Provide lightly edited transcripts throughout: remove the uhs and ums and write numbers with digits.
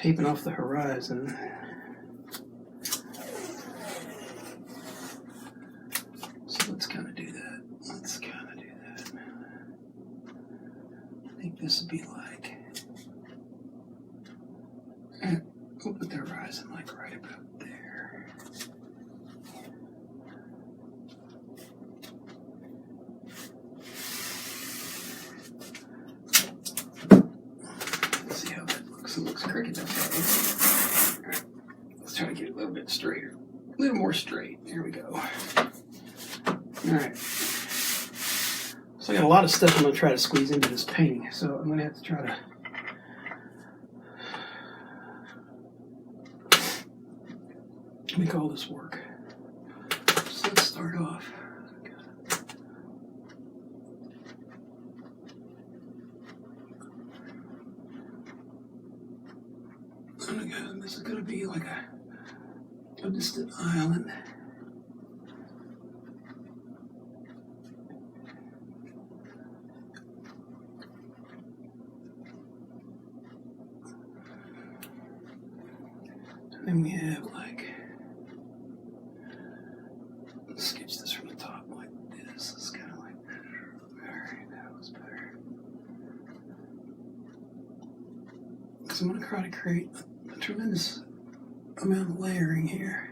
taping off the horizon. So let's kind of do that. I think this would be like, we'll put the horizon like right about there. Let's see how that looks. It looks crooked. All right, let's try to get it a little bit straighter. A little more straight. Here we go. All right. So I got a lot of stuff I'm going to try to squeeze into this painting. So I'm going to have to try to make all this work. So let's start off. This is going to be like a distant island. And then we have like, let's sketch this from the top like this. It's kind of like, alright, that was better. Because I'm going to try to create a tremendous amount of layering here.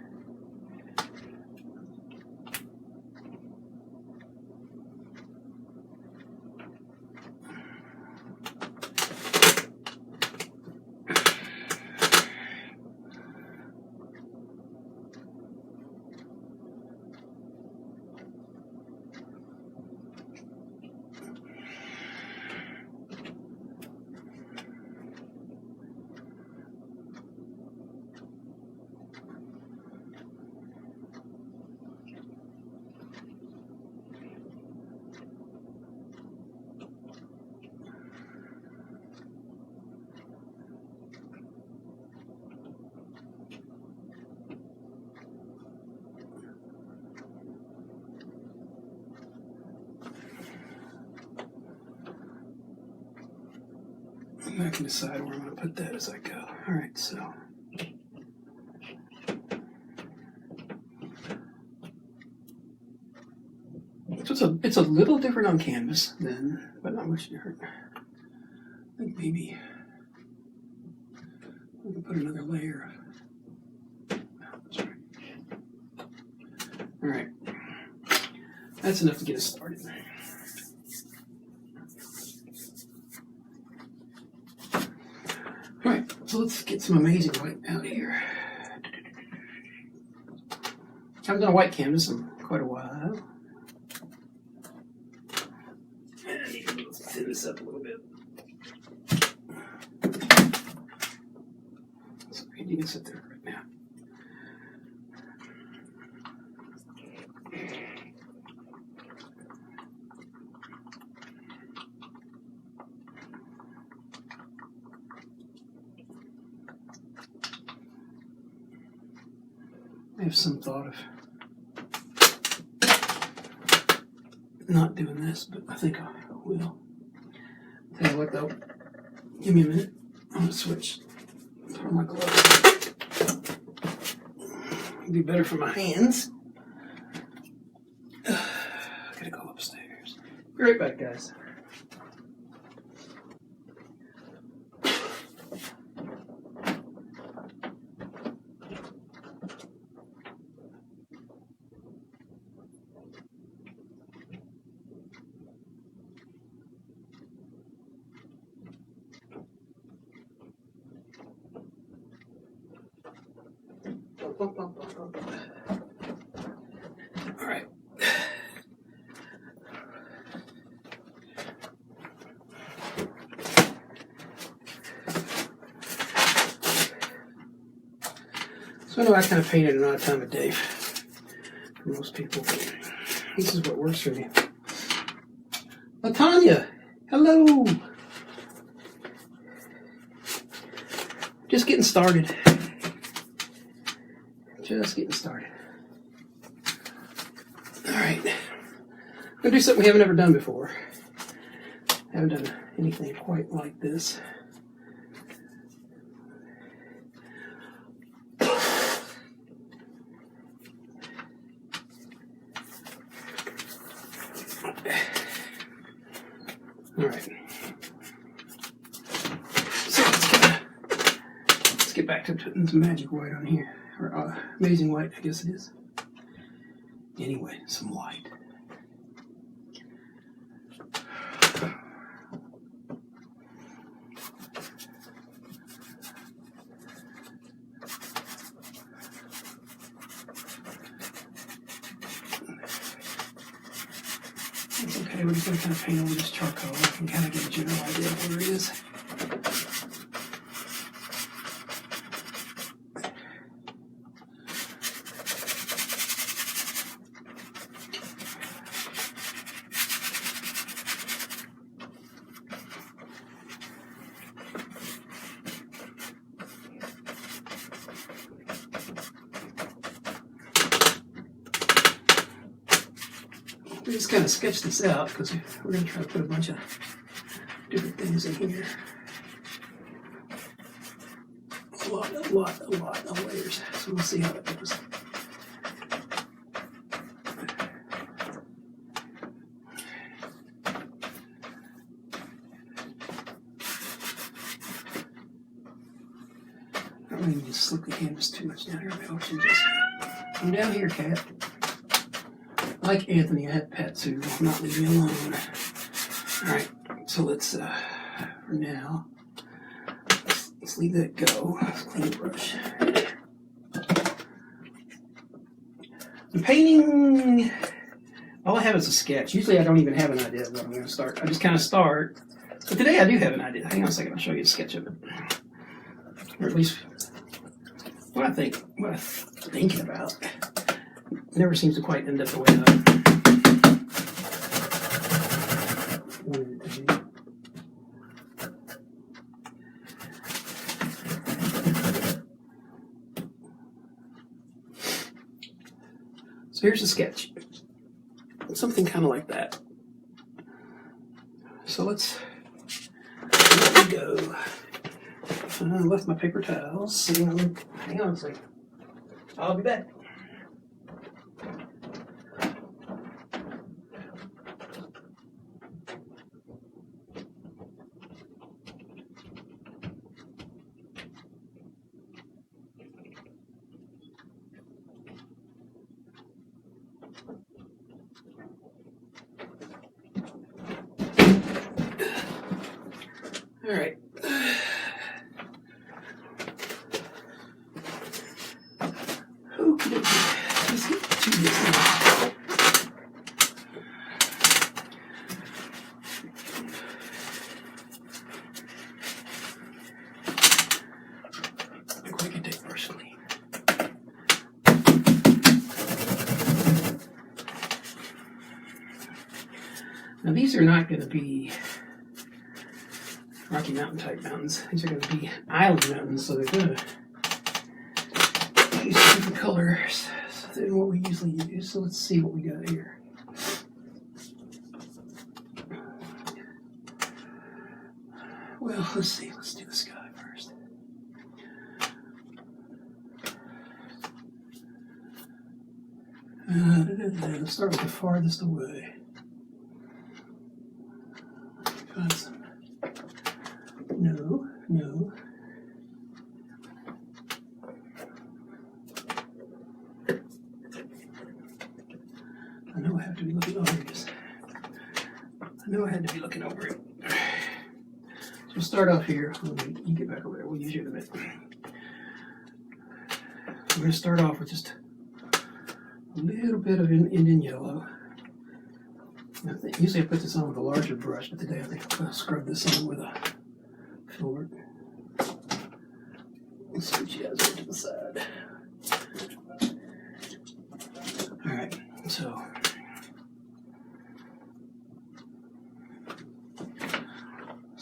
I can decide where I'm going to put that as I go. All right, so. It's a little different on canvas then, but not much different. I think maybe we can put another layer of. That's right. All right, that's enough to get us started. All right, so let's get some amazing white out here. I haven't done a white canvas in quite a while. And I need to thin this up a little bit. So you can sit there right now. I have some thought of not doing this, but I think I will. Tell you what though, give me a minute. I'm gonna switch. Put on my gloves. It'd be better for my hands. Gotta go upstairs. Be right back, guys. All right. So I know I kind of paint at an odd time of day for most people, but this is what works for me. LaTanya, hello. Just getting started. Just getting started. All right. I'm going to do something we haven't ever done before. I haven't done anything quite like this. All right. So let's get back to putting some magic white on here, or amazing white, I guess it is. Anyway, some white. It's okay, we're just going to kind of paint over this charcoal and kind of get a general idea of where it is. We just kind of sketch this out because we're going to try to put a bunch of different things in here. A lot of layers. So we'll see how that goes. I don't need to slick the canvas too much down here. Maybe I should just come down here, cat. Like Anthony, I have pets who will not leave me alone. Alright, so let's, for now, let's leave that go. Let's clean the brush. The painting, all I have is a sketch. Usually I don't even have an idea of what I'm going to start. I just kind of start. But today I do have an idea. Hang on a second, I'll show you a sketch of it. Or at least what I'm thinking about. It never seems to quite end up the way I wanted it to be. So here's a sketch. Something kind of like that. So let's go. I left my paper towels. Hang on a second. I'll be back. All right. Okay. Let's get to this now. Look like I take brush clean. Now these are not going to be Rocky Mountain type mountains. These are going to be island mountains, so they're going to use different colors than what we usually use. So let's see what we got here. Well, let's see. Let's do the sky first. Let's start with the farthest away. Find some. No. I know I have to be looking over it. I know I had to be looking over it. So we'll start off here. You get back over there. We'll use you in a minute. We're going to start off with just a little bit of Indian yellow. Usually I put this on with a larger brush, but today I think I'll scrub this on with a filbert. Let's switch you guys over to the side. Alright, so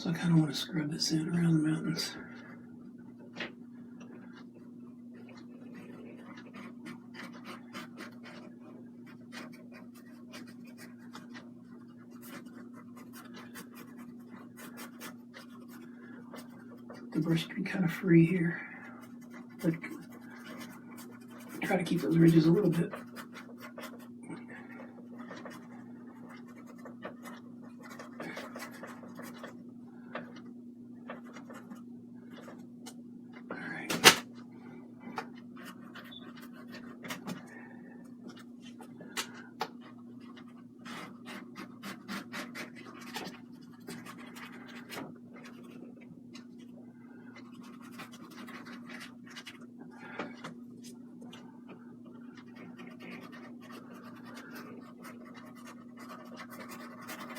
I kind of want to scrub this in around the mountains. The brush can be kind of free here, but try to keep those ridges a little bit.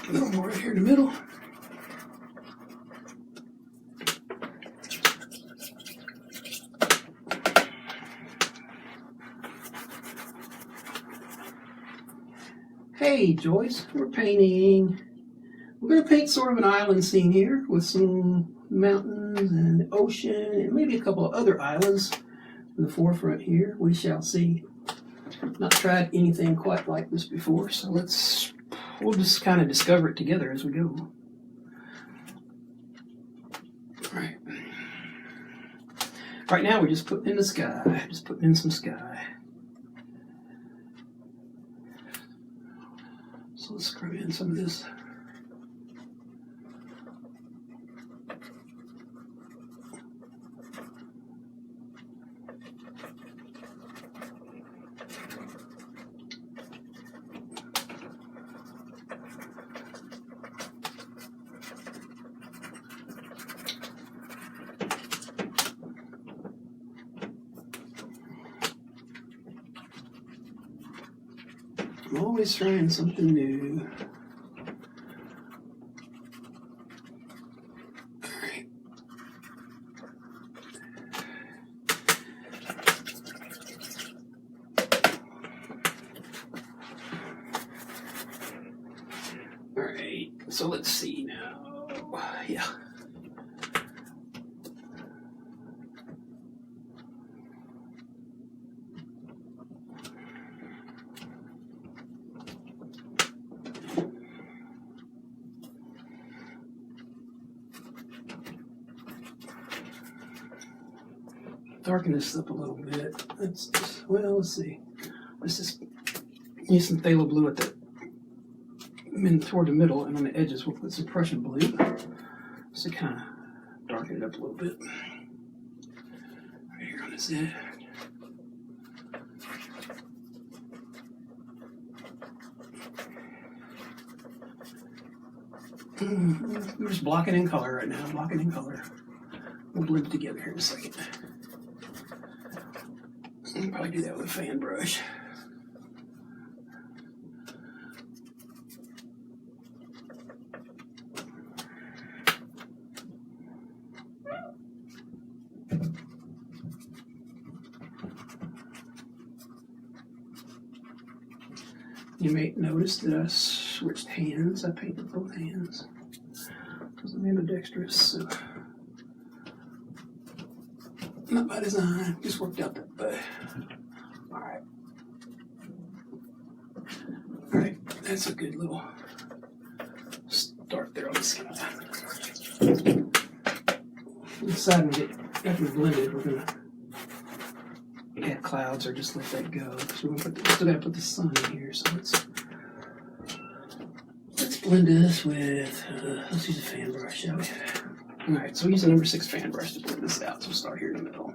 A little more right here in the middle. Hey Joyce, we're painting. We're going to paint sort of an island scene here with some mountains and ocean and maybe a couple of other islands in the forefront here. We shall see. Not tried anything quite like this before, so we'll just kind of discover it together as we go. All right. Right now we're just putting in the sky, just putting in some sky. So let's screw in some of this. I'm always trying something new. All right. All right, so let's see now. Yeah. Darken this up a little bit. Well, let's see. Let's just use some phthalo blue at the toward the middle, and on the edges we'll put some Prussian blue. So kind of darken it up a little bit. Right here on this edge. We're just blocking in color right now. Blocking in color. We'll blend it together here in a second. I'll probably do that with a fan brush. You may notice that I switched hands. I painted both hands because I'm ambidextrous. So not by design, just worked out that way. Alright. Alright, that's a good little start there on the sky. Decide and get after we blended, we're gonna add clouds or just let that go. So we're still gotta put the sun in here, so let's blend this with let's use a fan brush, shall we? Alright, so we use a number 6 fan brush to blend this out. So we'll start here in the middle.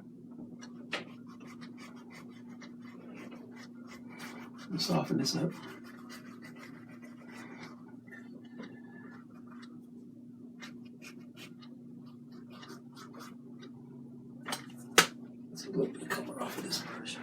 And soften this up. Let's get a little bit of color off of this brush.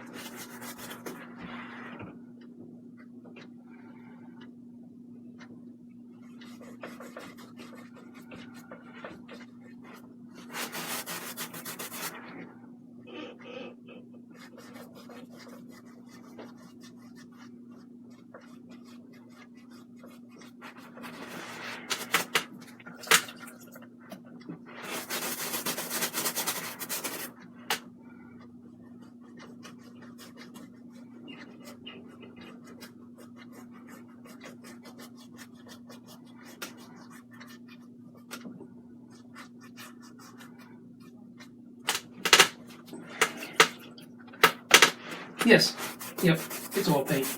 Yes, yep, it's oil paint.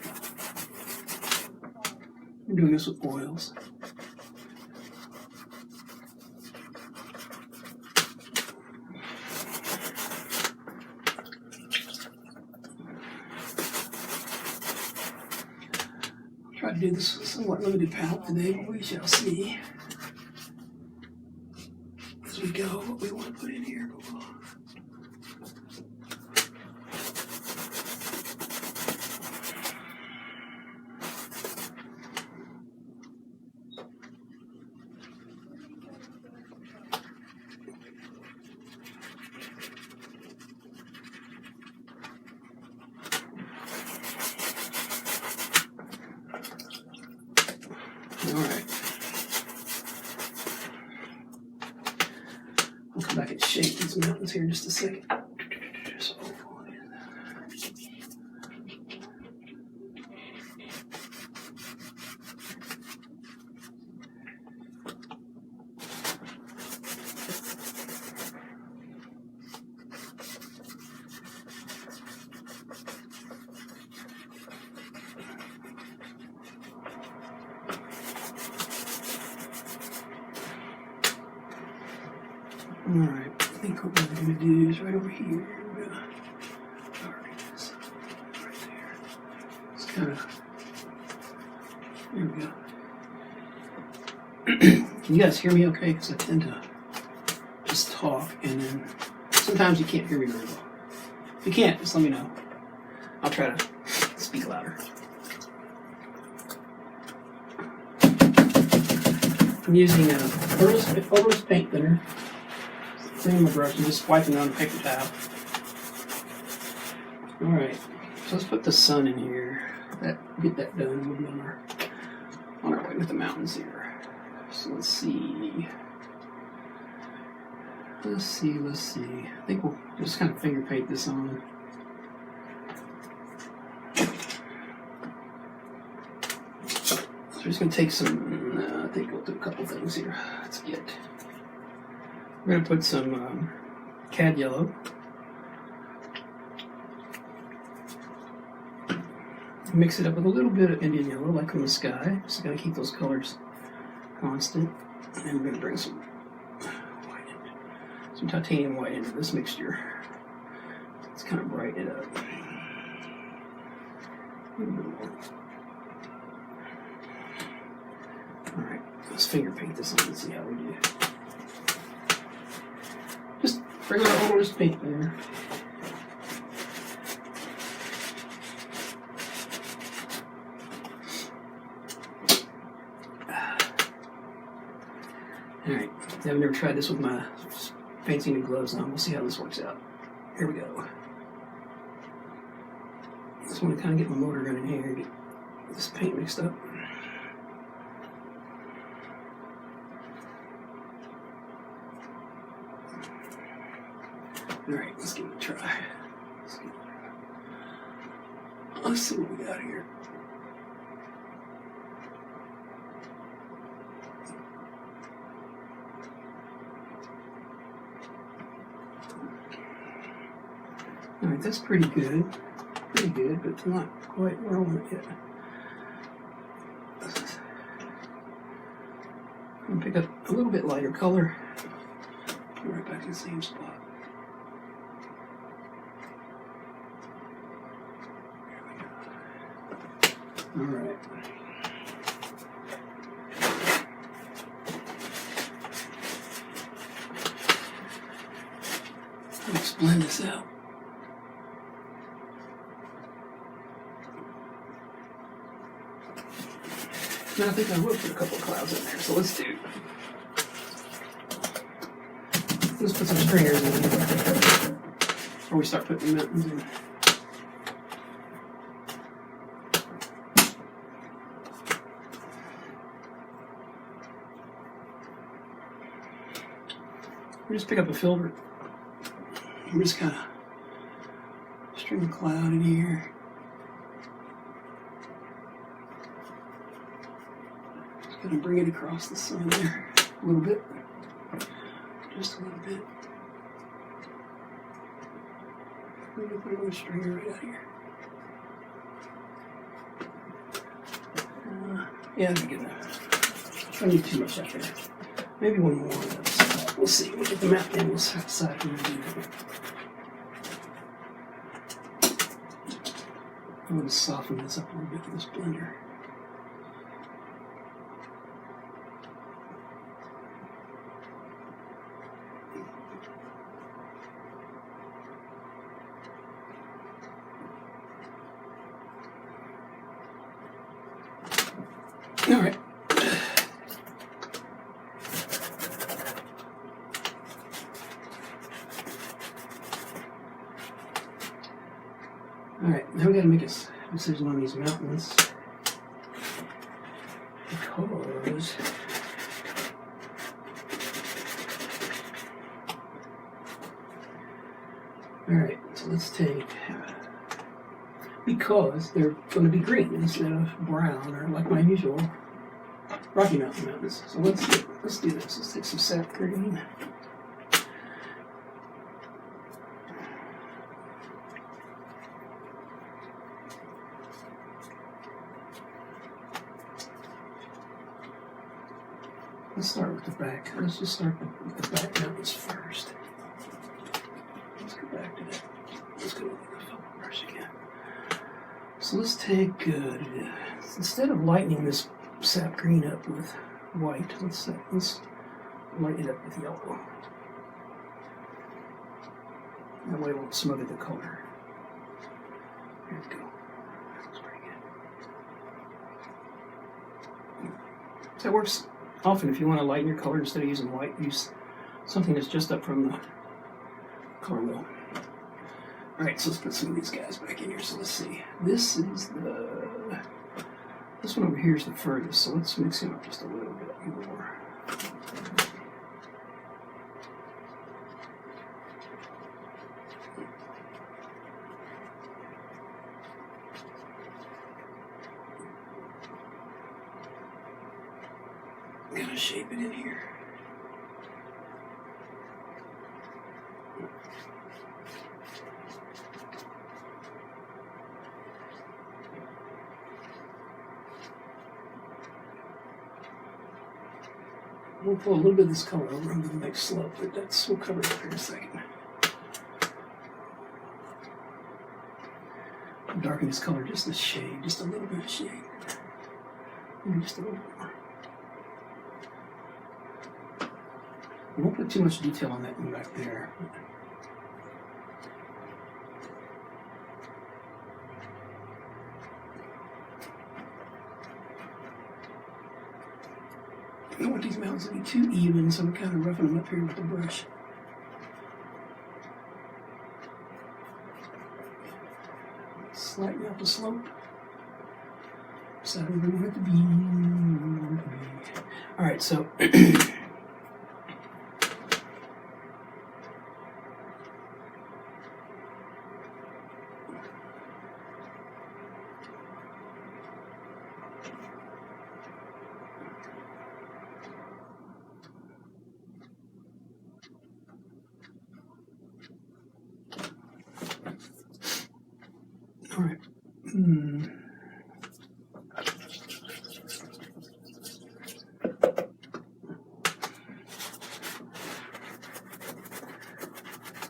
I'm doing this with oils. I'll try to do this with a somewhat limited palette today, but we shall see as we go what we want to put in here. All right. I'll come back and shape these mountains here in just a second. So, all right, I think what we're going to do is right over here. We're going to right there. It's kind of, there we go. Can you guys hear me okay? Because I tend to just talk and then sometimes you can't hear me very well. If you can't, just let me know. I'll try to speak louder. I'm using a Odorless paint thinner. Cleaning my brush and just wiping on the paper towel. Alright, so let's put the sun in here. Get that done. We'll be on our way with the mountains here. So let's see. I think we'll just kind of finger paint this on. So we're just going to take some, I think we'll do a couple things here. Let's get, we're going to put some cad yellow. Mix it up with a little bit of Indian yellow, like from the sky. Just got to keep those colors constant. And we're going to bring some titanium white into this mixture. Let's kind of brighten it up. Alright, let's finger paint this on and see how we do. Just regular odorless paint there. Alright, I've never tried this with my painting and gloves on. We'll see how this works out. Here we go. Just want to kind of get my motor running here and get this paint mixed up. Alright, let's give it a try. Let's see what we got here. Alright, that's pretty good. Pretty good, but it's not quite where I want it yet. I'm going to pick up a little bit lighter color. Put it right back in the same spot. Alright. Let's blend this out. Now I think I will put a couple of clouds in there, so let's put some stringers in there before we start putting mountains in. We just pick up a filbert. We're just kind of string a cloud in here. Just gonna bring it across the sun there a little bit. Just a little bit. Maybe put another stringer right out here. Yeah, that'd be good enough. I don't need too much out there. Maybe one more on the other side. We'll see. We'll get the map in. We'll decide what we're going to do. I'm going to soften this up a little bit with this blender. All right. Alright, now we gotta make a decision on these mountains. because alright, so let's take, because they're going to be green instead of brown, or like my usual Rocky Mountain mountains. So let's do this. Let's take some sap green. Let's start with the back. Let's just start with the back mountains first. Let's go back to that. Let's go with the felt brush again. So let's take, instead of lightening this sap green up with white, let's lighten it up with yellow. That way it won't smother the color. Here we go. That's pretty good. So that works often if you want to lighten your color instead of using white. Use something that's just up from the color wheel. Alright, so let's put some of these guys back in here. So let's see. This one over here is the furthest, so let's mix him up just a little bit more. I'm gonna shape it in here. We'll pull a little bit of this color over onto the next slope, but we'll cover it up here in a second. I'll darken this color just a shade, just a little bit of shade. Maybe just a little bit more. I won't put too much detail on that one back there. I don't want these mountains to be too even, so I'm kind of roughing them up here with the brush. Slightly up the slope. So we want it to be. Alright, so alright.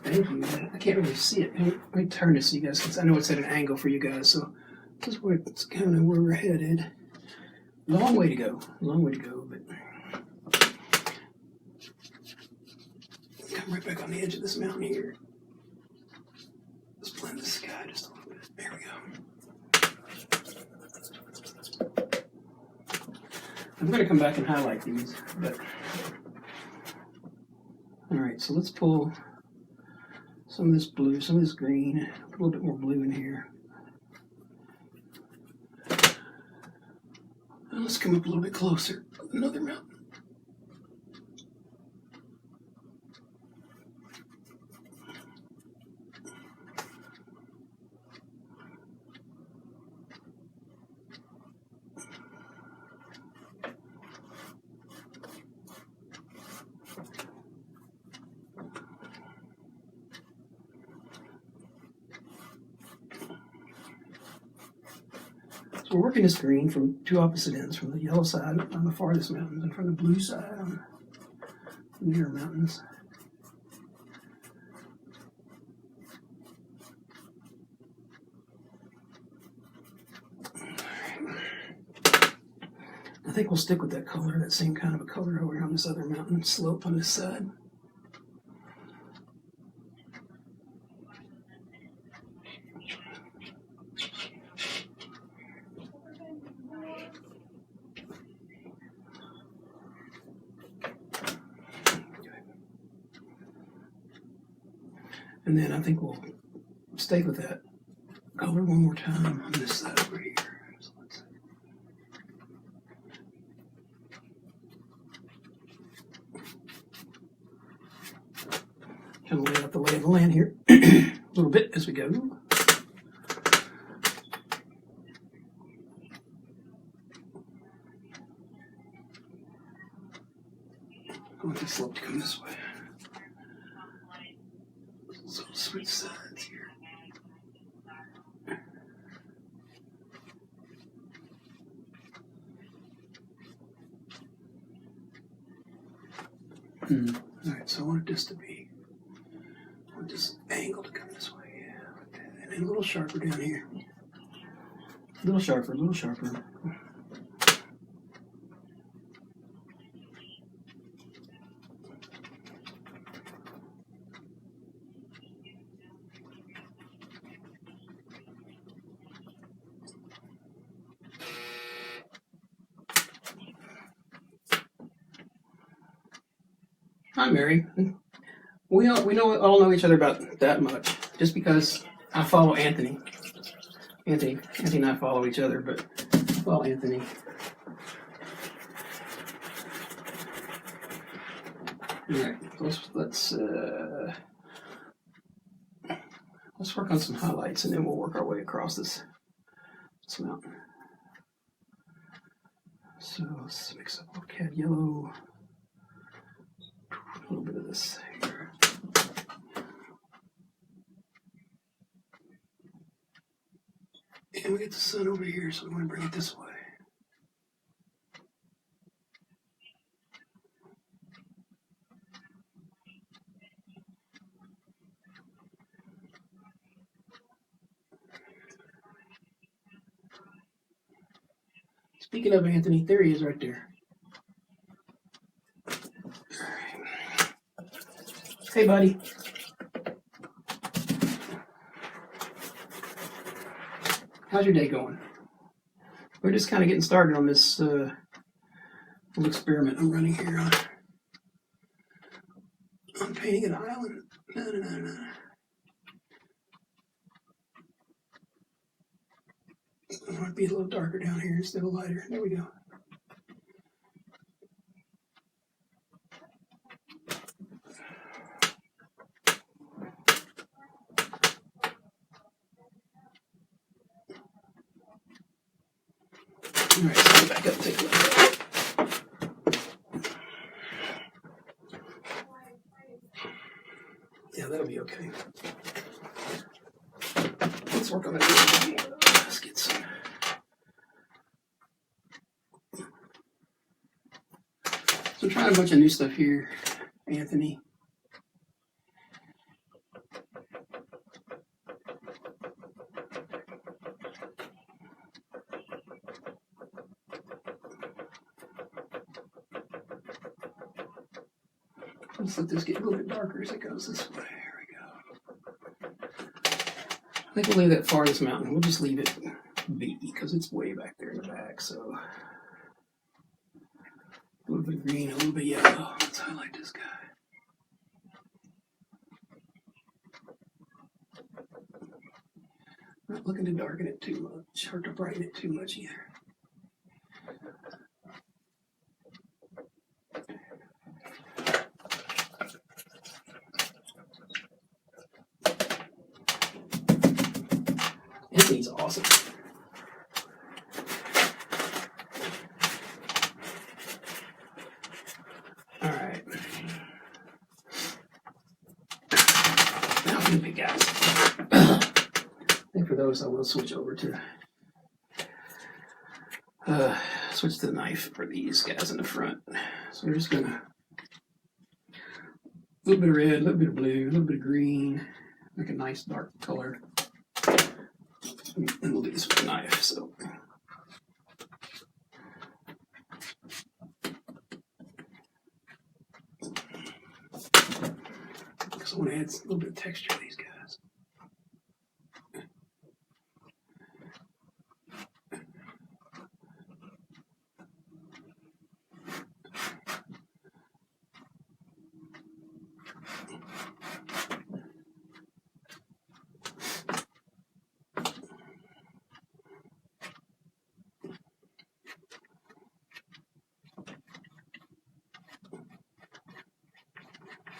Thank you. I can't really see it. Let me turn this so you guys can. I know it's at an angle for you guys, so this is where it's kind of where we're headed. Long way to go. Long way to go, but come right back on the edge of this mountain here. Let's blend the sky just a little bit. There we go. I'm going to come back and highlight these, but all right. So let's pull some of this blue, some of this green, put a little bit more blue in here. And let's come up a little bit closer. Another mountain. So we're working this green from two opposite ends, from the yellow side on the farthest mountains and from the blue side on the nearer mountains. I think we'll stick with that color, that same kind of a color over here on this other mountain slope on this side. And then I think we'll stay with that color one more time on this side over here. So let's see. Kind of lay out the lay of the land here a little bit as we go. I want this slope to come this way. So switch sides here. Alright, so I wanted this to be, I want this angle to come this way, yeah, like that. And then a little sharper down here. A little sharper, a little sharper. Hi, Mary. We all know each other about that much, just because I follow Anthony. Anthony and I follow each other, but well, Anthony. All right, let's work on some highlights, and then we'll work our way across this mountain. So let's mix up a little cad yellow. A little bit of this here. And we get the sun over here, so we want to bring it this way. Speaking of Anthony, there he is right there. Hey, buddy. How's your day going? We're just kind of getting started on this little experiment I'm running here on painting an island. No. I want to be a little darker down here instead of lighter. There we go. All right, so go back up and take a look. Yeah, that'll be okay. Let's work on it a little bit more. Let's get some. So I'm trying a bunch of new stuff here, Anthony. Let's let this get a little bit darker as it goes this way. Here we go. I think we'll leave that farthest mountain. We'll just leave it be because it's way back there in the back. So a little bit of green, a little bit of yellow. Let's highlight this guy. Not looking to darken it too much or to brighten it too much either. Anthony's awesome. All right. Now for the big guys. I think for those I will switch over to switch to the knife for these guys in the front. So we're just gonna a little bit of red, a little bit of blue, a little bit of green, make a nice dark color. And we'll do this with a knife. So because I want to add a little bit of texture to these guys.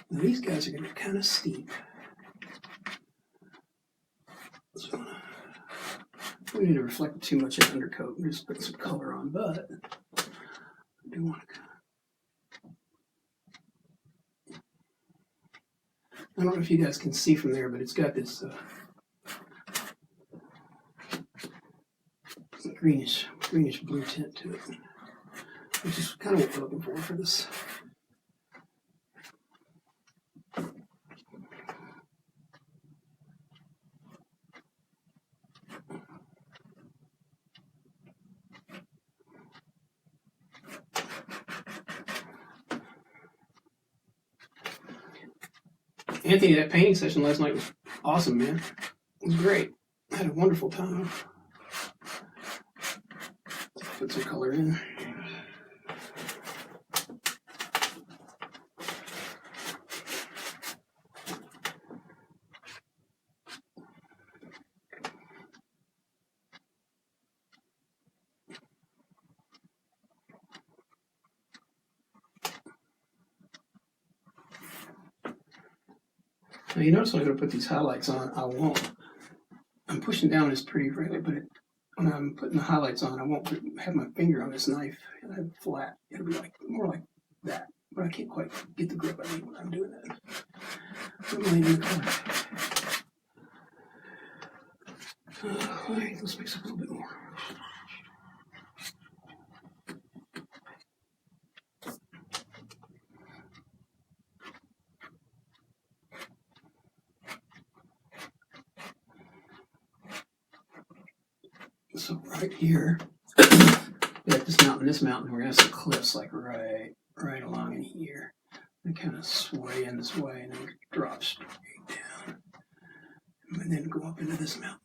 Now these guys are going to be kind of steep. So we need to reflect too much in the undercoat. We're just putting some color on, but I do want to. I don't know if you guys can see from there, but it's got this greenish blue tint to it, which is kind of what we're looking for this. Anthony, that painting session last night was awesome, man. It was great. I had a wonderful time. Put some color in. Now you notice when I'm going to put these highlights on, I won't. I'm pushing down this pretty regularly, but when I'm putting the highlights on, I won't have my finger on this knife. It'll have it flat. It'll be like more like that, but I can't quite get the grip I need when I'm doing that. I'm laying in the color. All right, let's mix up a little bit more. So right here, we got this mountain, we're gonna have some cliffs like right along in here. They kind of sway in this way and then drop straight down, and then go up into this mountain.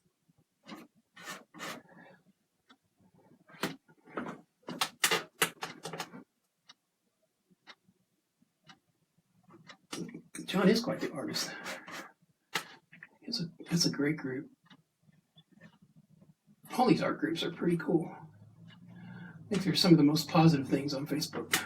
John is quite the artist. It's a great group. All these art groups are pretty cool. I think they're some of the most positive things on Facebook.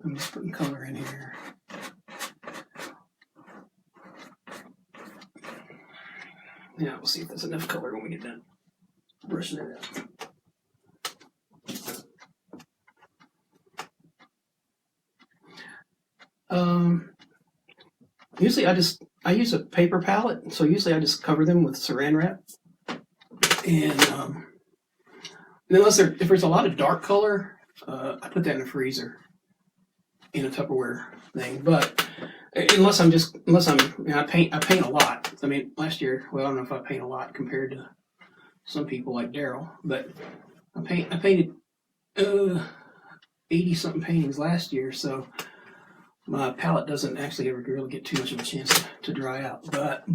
I'm just putting color in here. Yeah, we'll see if there's enough color when we get done brushing it out. Usually I use a paper palette, so usually I just cover them with saran wrap. And if there's a lot of dark color, I put that in the freezer in a Tupperware thing. But unless I'm I paint a lot. I mean, last year, well, I don't know if I paint a lot compared to some people like Daryl, but I painted 80 something paintings last year, so my palette doesn't actually ever really get too much of a chance to dry out. But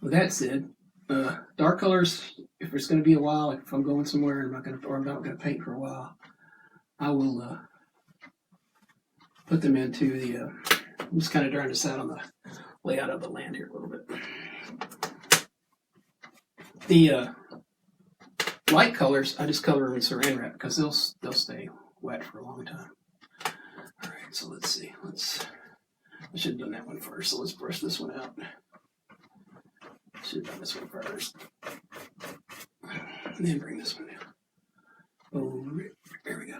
with that said, dark colors, if it's going to be a while, like if I'm going somewhere and I'm not going to paint for a while, I will put them into the. I'm just kind of trying to decide on the layout of the land here a little bit. The light colors, I just color them in saran wrap because they'll stay wet for a long time. All right, so let's see. I should have done that one first. So let's brush this one out. Should have done this one first, and then bring this one down. Oh, there we go.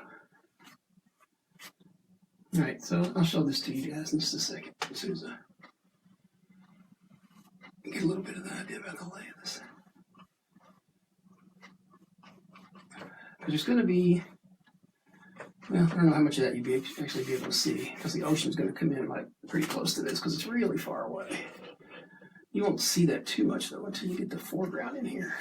All right, so I'll show this to you guys in just a second. As soon as I get a little bit of the idea about the lay of this. Because there's going to be, well, I don't know how much of that you'd actually be able to see, because the ocean's going to come in like pretty close to this, because it's really far away. You won't see that too much, though, until you get the foreground in here.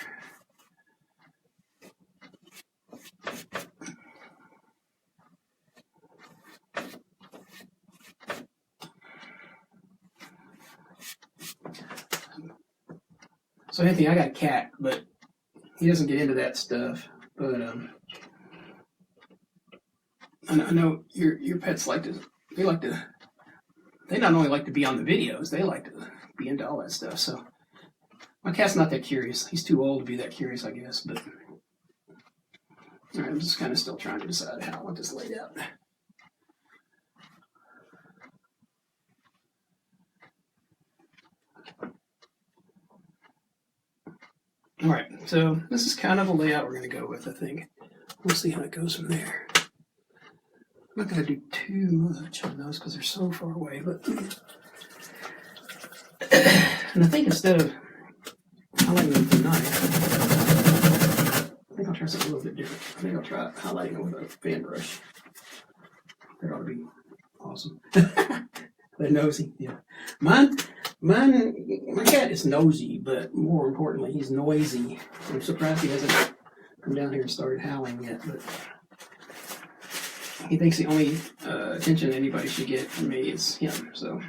So Anthony, I got a cat, but he doesn't get into that stuff. But I know your pets like to. They not only like to be on the videos, they like to be into all that stuff. So my cat's not that curious. He's too old to be that curious, I guess. But all right, I'm just kind of still trying to decide how I want this laid out. All right, so this is kind of a layout we're going to go with, I think. We'll see how it goes from there. I'm not going to do too much on those because they're so far away, but and I think instead of highlighting with the knife, I think I'll try something a little bit different. I think I'll try highlighting it with a fan brush. That ought to be awesome. They're nosy, yeah. My cat is nosy, but more importantly, he's noisy. I'm surprised he hasn't come down here and started howling yet, but he thinks the only attention anybody should get from me is him. So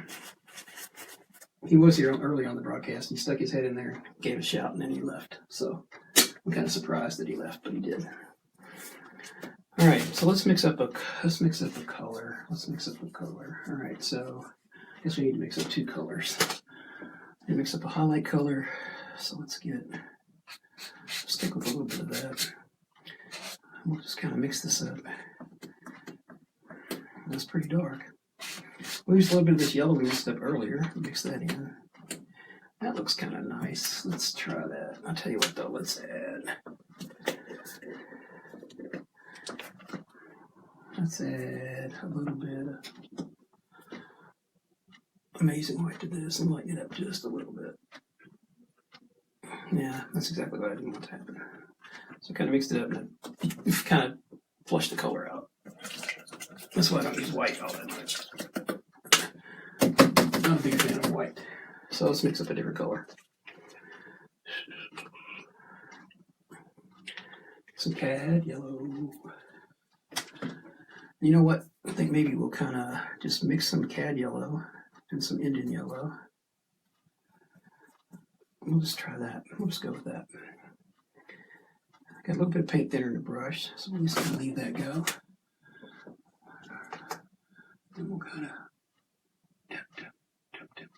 he was here early on the broadcast. He stuck his head in there, gave a shout, and then he left. So I'm kind of surprised that he left, but he did. All right, so let's mix up a color. All right, so I guess we need to mix up two colors. Mix up a highlight color. So let's stick with a little bit of that. We'll just kind of mix this up. That's pretty dark. We used a little bit of this yellow we mixed up earlier. Mix that in. That looks kind of nice. Let's try that. I'll tell you what though, let's add a little bit of Amazing White to this and lighten it up just a little bit. Yeah, that's exactly what I didn't want to happen. So I kind of mixed it up and kind of flushed the color out. That's why I don't use white all that much. Not a big fan of white. So let's mix up a different color. Some cad yellow. You know what? I think maybe we'll kind of just mix some cad yellow and some Indian yellow. We'll just try that. We'll just go with that. Got a little bit of paint thinner in the brush, so we're just going to leave that go. And we'll kind of tap, tap, tap, tap.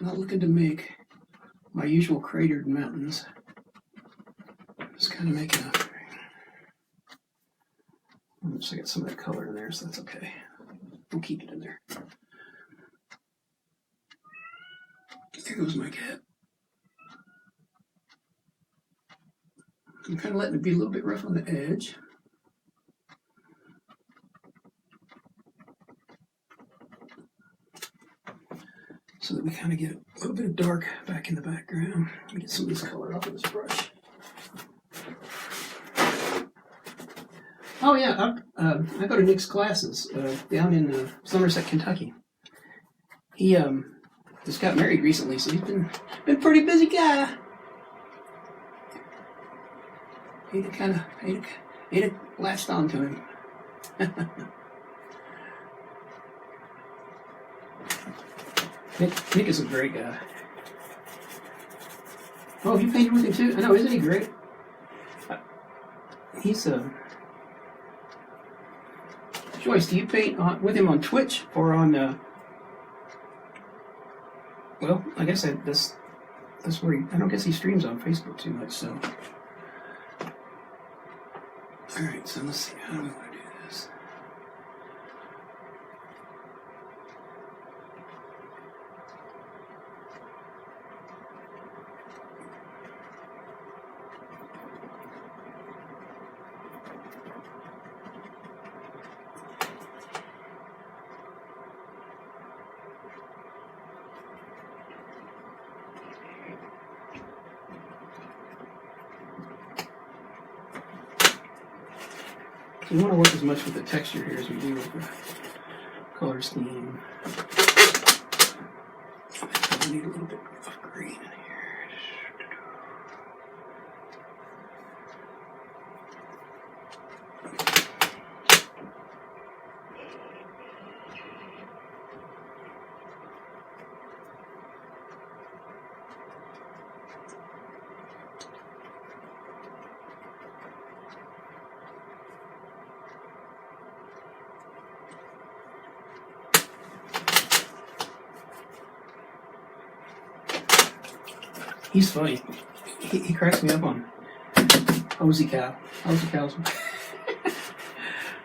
I'm not looking to make my usual cratered mountains. Just kind of making a. I got some of that color in there, so that's okay. We'll keep it in there. There goes my cat. I'm kind of letting it be a little bit rough on the edge. So that we kind of get a little bit of dark back in the background. Let me get some of this color off of this brush. Oh yeah, I go to Nick's classes down in Somerset, Kentucky. He just got married recently, so he's been a pretty busy guy. It latched on to him. Nick is a great guy. Oh, you painted with him too? I know, isn't he great? He's Joyce, do you paint with him on Twitch or on? Well, I guess that's where I don't guess he streams on Facebook too much. So, all right. So let's see how do we want to do this. We want to work as much with the texture here as we do with the color scheme. I need a little bit of green in here. He's funny. He cracks me up on Hosey Cow. Hosey Cow's. I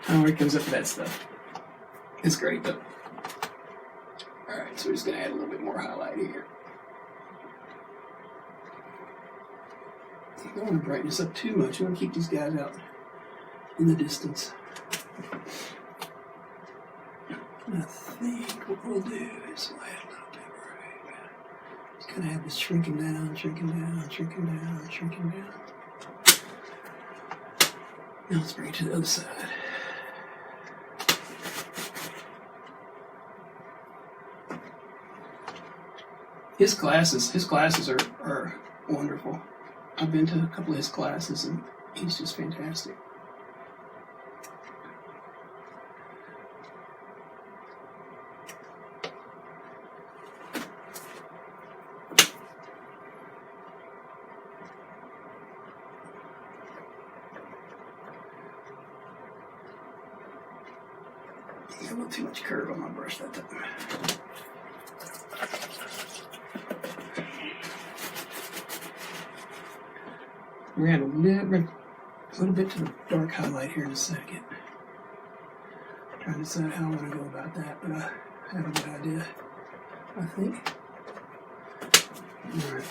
don't know where he comes up with that stuff. It's great though. Alright, so we're just going to add a little bit more highlight here. I don't want to brighten this up too much. I want to keep these guys out in the distance. I think what we'll do is we'll add a little bit right. Just kind of have this shrinking down, shrinking down, shrinking down, shrinking down. Now let's bring it to the other side. His classes are wonderful. I've been to a couple of his classes and he's just fantastic. A little too much curve on my brush that time. We're going to add a little bit to the dark highlight here in a second. I'm trying to decide how I want to go about that, but I have a good idea, I think. All right.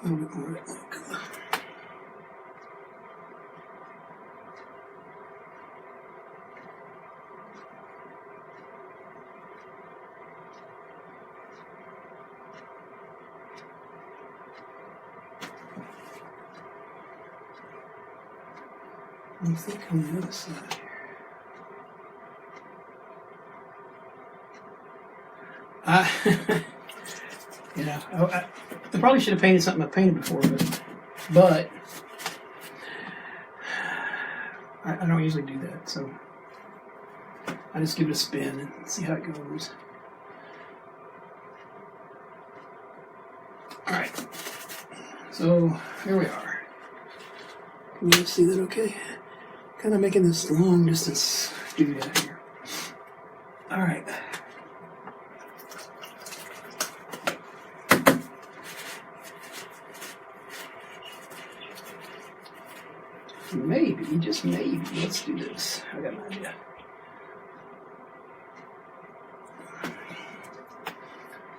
A little bit more of that color. I think on the other side here. Yeah, I probably should have painted something I've painted before, but I don't usually do that, so I just give it a spin and see how it goes. Alright, so here we are. Can you see that okay? Kind of making this long distance do that here. Alright. Maybe, just maybe, let's do this. I got an idea.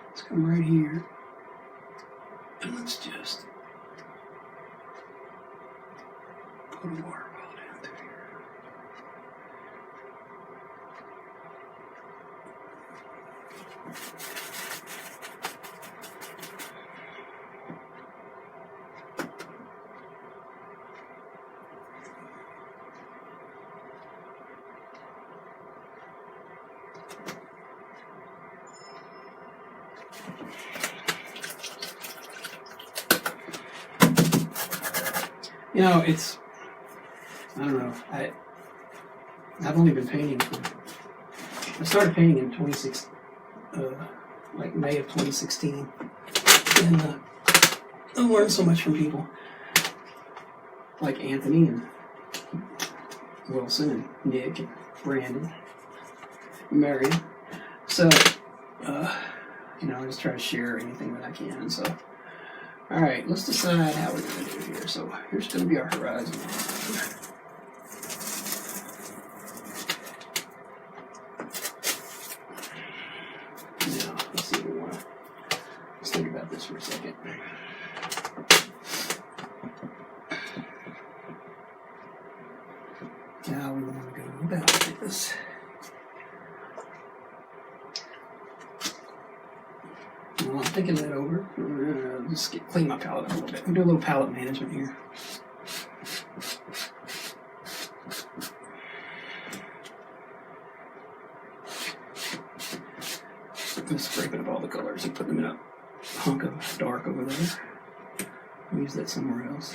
Let's come right here and let's just put a water bottle down through here. You know, it's, I don't know, I've only been painting I started painting in like May of 2016, and I learned so much from people like Anthony and Wilson and Nick and Brandon and Marion. So, you know, I just try to share anything that I can, and so. Alright, let's decide how we're going to do here. So here's going to be our horizon. Now, let's see if we want to, let's think about this for a second. Now we want to go about this. thinking that over. Just clean my palette up a little bit. We'll do a little palette management here. I'm scraping up all the colors and putting them in a hunk of dark over there. I'll use that somewhere else.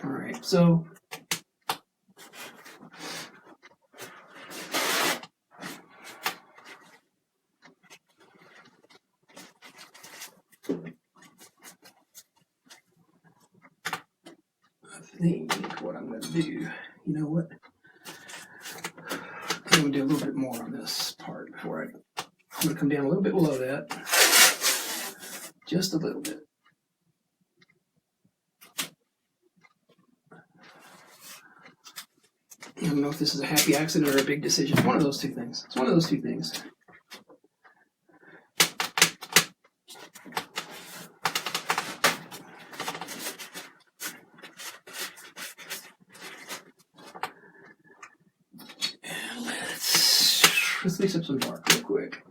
All right, so I think what I'm going to do, you know what? I'm going to do a little bit more on this part before I'm going to come down a little bit below that. Just a little bit. I don't know if this is a happy accident or a big decision. It's one of those two things. It's one of those two things. Let's mix up some dark real quick.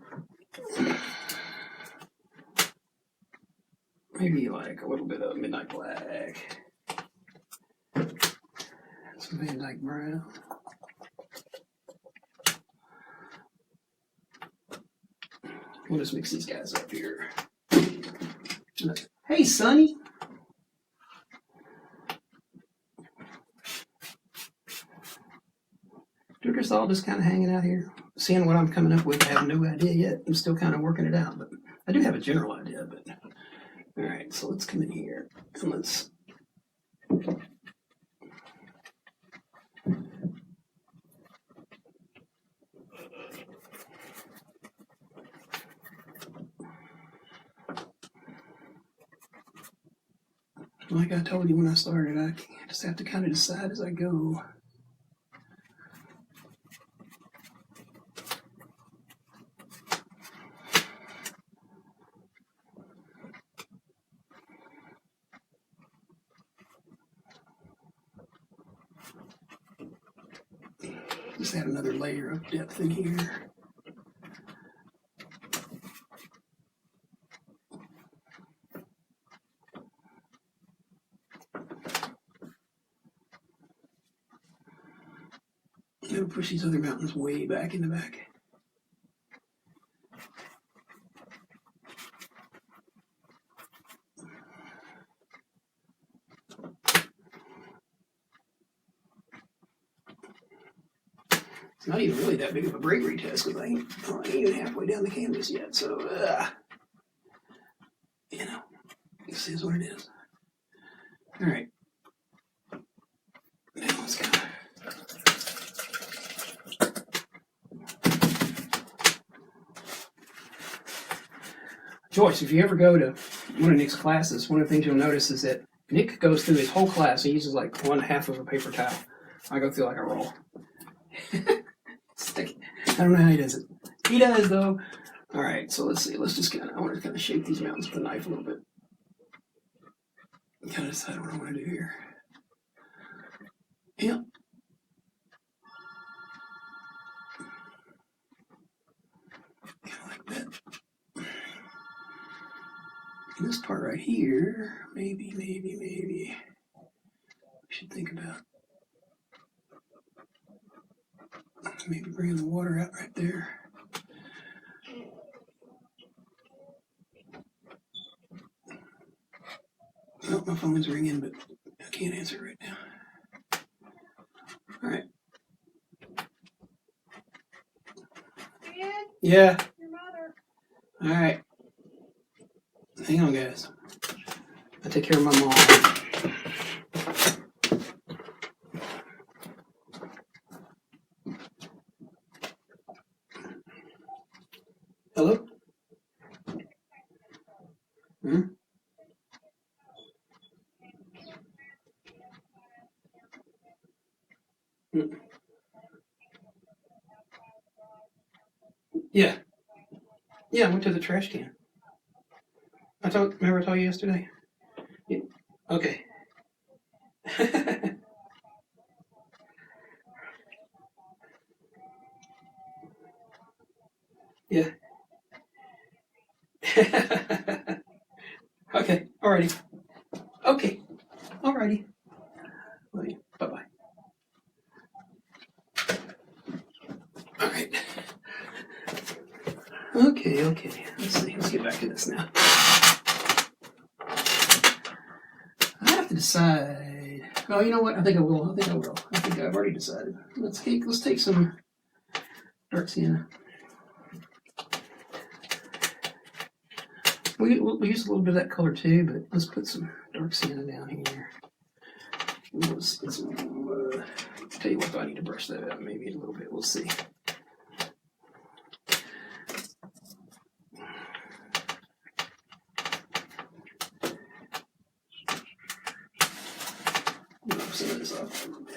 Maybe like a little bit of midnight black. Some Van Dyke brown. We'll just mix these guys up here. Hey, Sonny. We're just all just kind of hanging out here, seeing what I'm coming up with. I have no idea yet. I'm still kind of working it out, but I do have a general idea. But all right, so let's come in here and let's. Like I told you when I started, I just have to kind of decide as I go. Just add another layer of depth in here. I'm going to push these other mountains way back in the back. It's not even really that big of a bravery test because I ain't even halfway down the canvas yet. So, you know, this is what it is. All right. Now let's go. Joyce, if you ever go to one of Nick's classes, one of the things you'll notice is that Nick goes through his whole class. He uses like 1/2 of a paper towel. I go through like a roll. Sticky. I don't know how he does it. He does though. All right, so let's see. Let's just I want to kind of shape these mountains with a knife a little bit. Kind of decide what I want to do here. Yep. Kind of like that. And this part right here, maybe we should think about maybe bringing the water out right there. Oh, my phone's ringing, but I can't answer right now. All right. Yeah. Your mother. All right. Hang on, guys. I take care of my mom. Hello? Hmm? Yeah. Yeah, I went to the trash can. Remember I told you yesterday? Yeah. Okay. Yeah. Okay, alrighty. Okay, alrighty. Bye-bye. Alright. Okay. Let's see. Let's get back to this now. I have to decide. Oh, you know what? I think I will. I think I've already decided. Let's take some dark sienna. We'll use a little bit of that color too, but let's put some dark sienna down here. Let's get some. Tell you what, I need to brush that out maybe a little bit. We'll see. Move some of this off a little bit.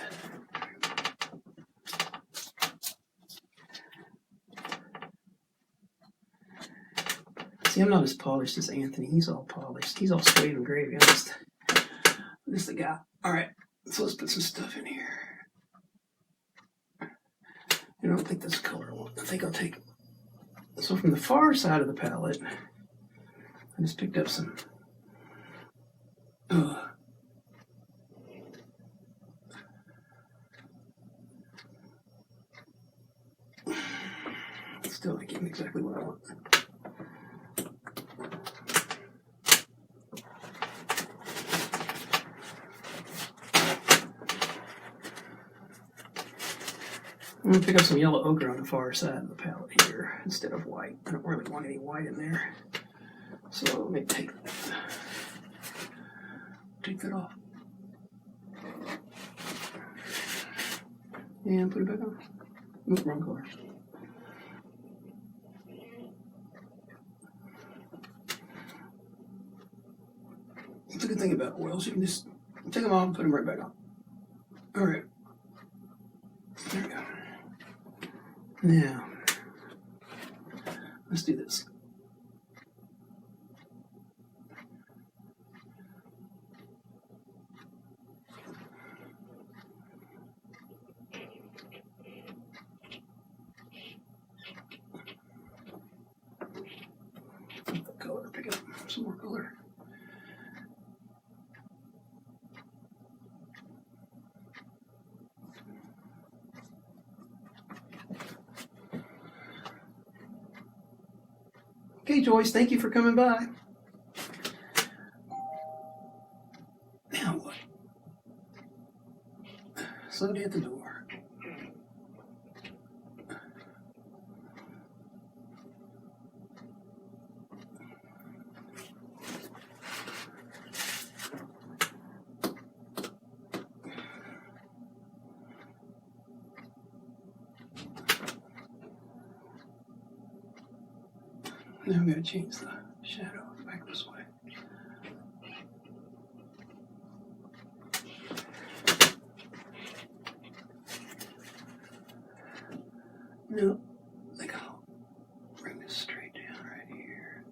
See, I'm not as polished as Anthony. He's all polished. He's all suede and gravy. I'm just a guy. All right, so let's put some stuff in here. I don't think that's the color I want. I think I'll take. So from the far side of the palette, I just picked up some. Still not getting exactly what I want. I'm going to pick up some yellow ochre on the far side of the palette here instead of white. I don't really want any white in there. So let me take that off. And put it back on. Oop, wrong color. That's a good thing about oils. You can just take them off and put them right back on. All right. There we go. Now, let's do this. Color, pick up some more color. Okay, Joyce, thank you for coming by. Now what? Somebody at the door. Now I'm going to change the shadow back this way. No, I think I'll bring this straight down right here.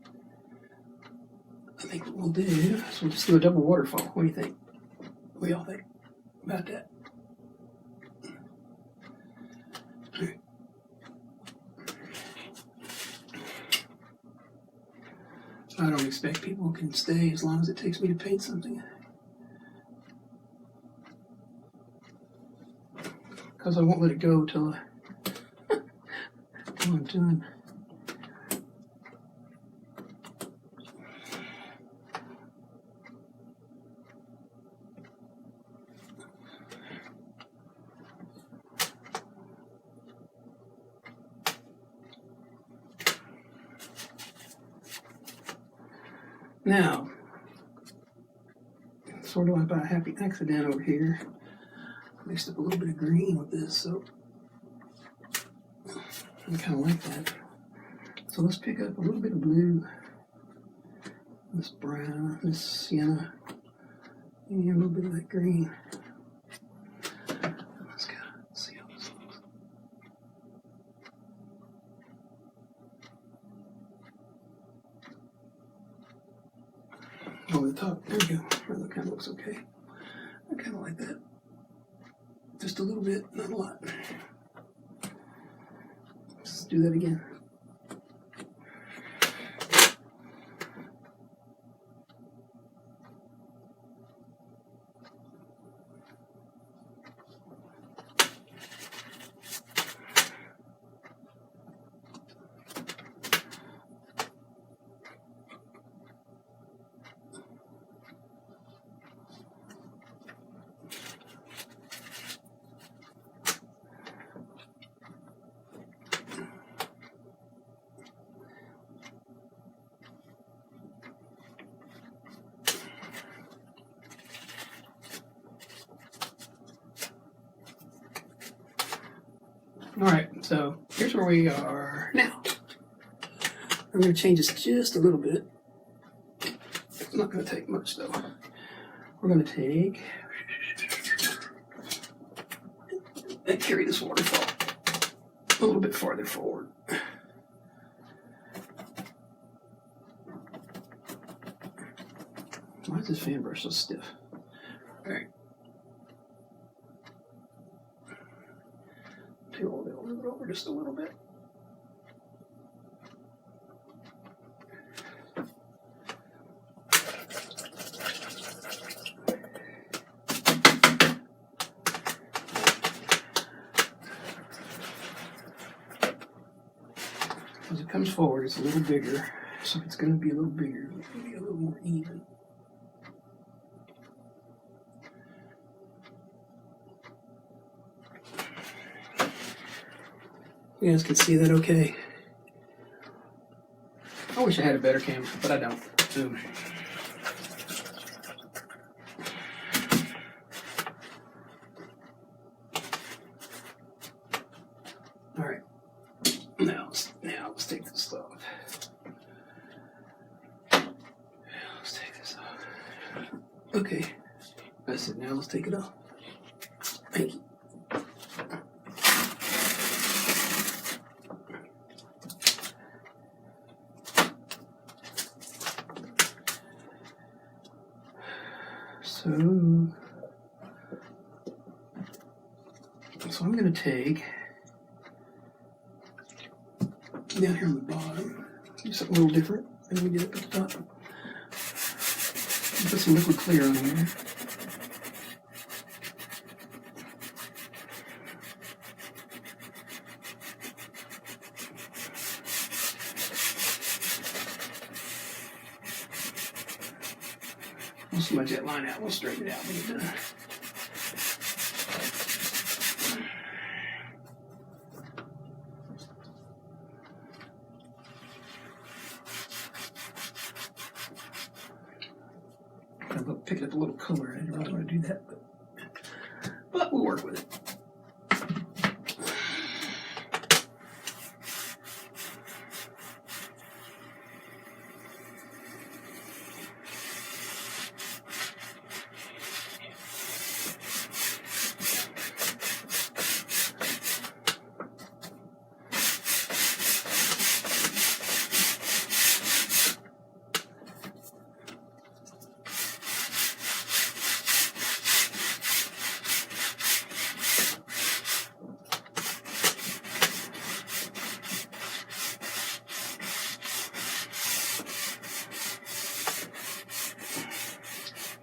I think what we'll do is we'll just do a double waterfall. What do you think? What do y'all think about that? Right. I don't expect people can stay as long as it takes me to paint something. Because I won't let it go till I'm done. Now, sort of like by a happy accident over here, mixed up a little bit of green with this, so I kind of like that. So let's pick up a little bit of blue, this brown, this sienna, and a little bit of that green. Let's kind of see how this looks. Over the top, there we go. That kind of looks okay. I kind of like that. Just a little bit, not a lot. Let's do that again. So here's where we are now. I'm going to change this just a little bit. It's not going to take much though. We're going to take and carry this waterfall a little bit farther forward. Why is this fan brush so stiff? All right. Roll it over just a little bit. As it comes forward, it's a little bigger, so it's going to be a little bigger. It's going to be a little more even. You guys can see that okay? I wish I had a better camera, but I don't. All right. Now let's take this off. Let's take this off. Okay. That's it. Now let's take it off. Thank you. So I'm going to take down here on the bottom, do something a little different than we did up at the top. Put some liquid clear on here. We'll smudge that line out. We'll straighten it out when we're done. I'm picking up a little color. I didn't really want to do that, but we'll work with it.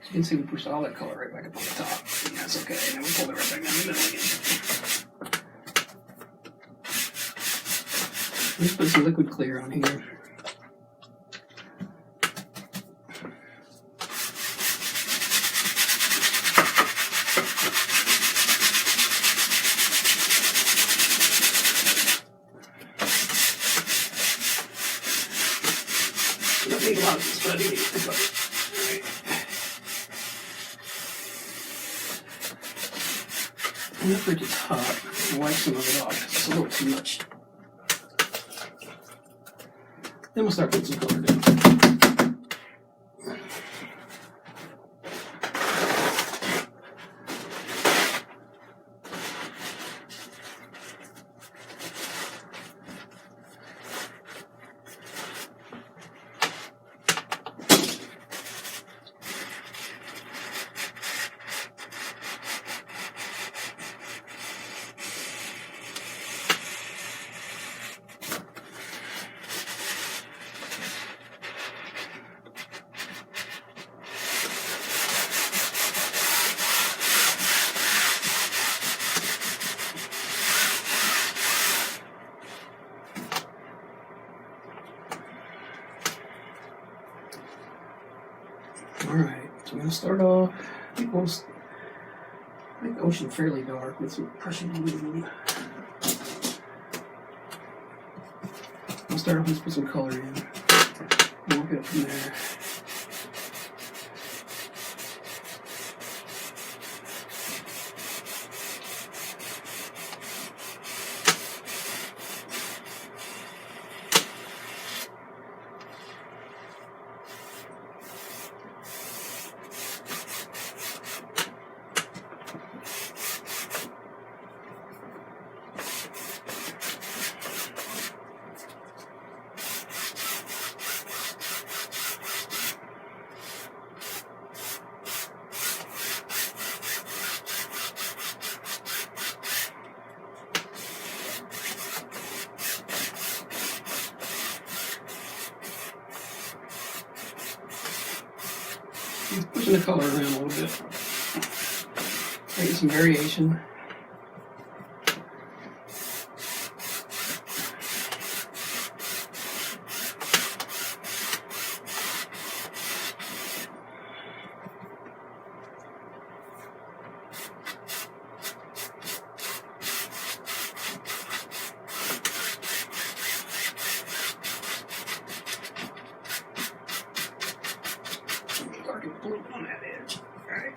You can see we pushed all that color right back up on the top. And that's okay. And then we pulled it right back down the middle again. Let's put some liquid clear on here. You don't need a lot of this, but I do need to put it. And up at the top, wipe some of it off. It's a little too much. Then we'll start putting some color down. Alright, so I'm going to start off, I think the ocean fairly dark with some Prussian blue. I'll start off, let's put some color in. Work it up from there. pushing the color around a little bit. Make some variation. Darken blue on that edge. All right.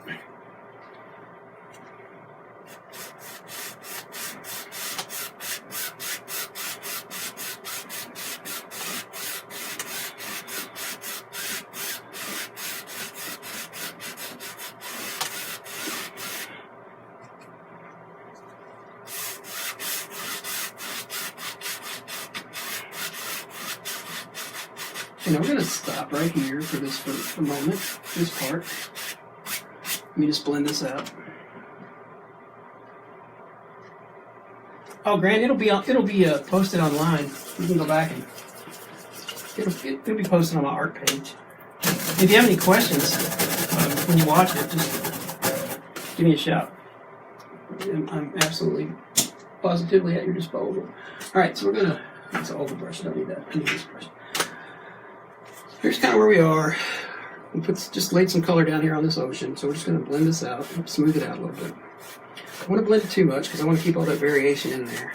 And we're going to stop right here for this for a moment, this part. Let me just blend this out. Oh, Grant, it'll be posted online. You can go back and it'll be posted on my art page. If you have any questions when you watch it, just give me a shout. I'm absolutely, positively at your disposal. All right, so we're gonna. It's an oval brush. I don't need that. I need this brush. Here's kind of where we are. We just laid some color down here on this ocean, so we're just going to blend this out, smooth it out a little bit. I don't want to blend it too much because I want to keep all that variation in there.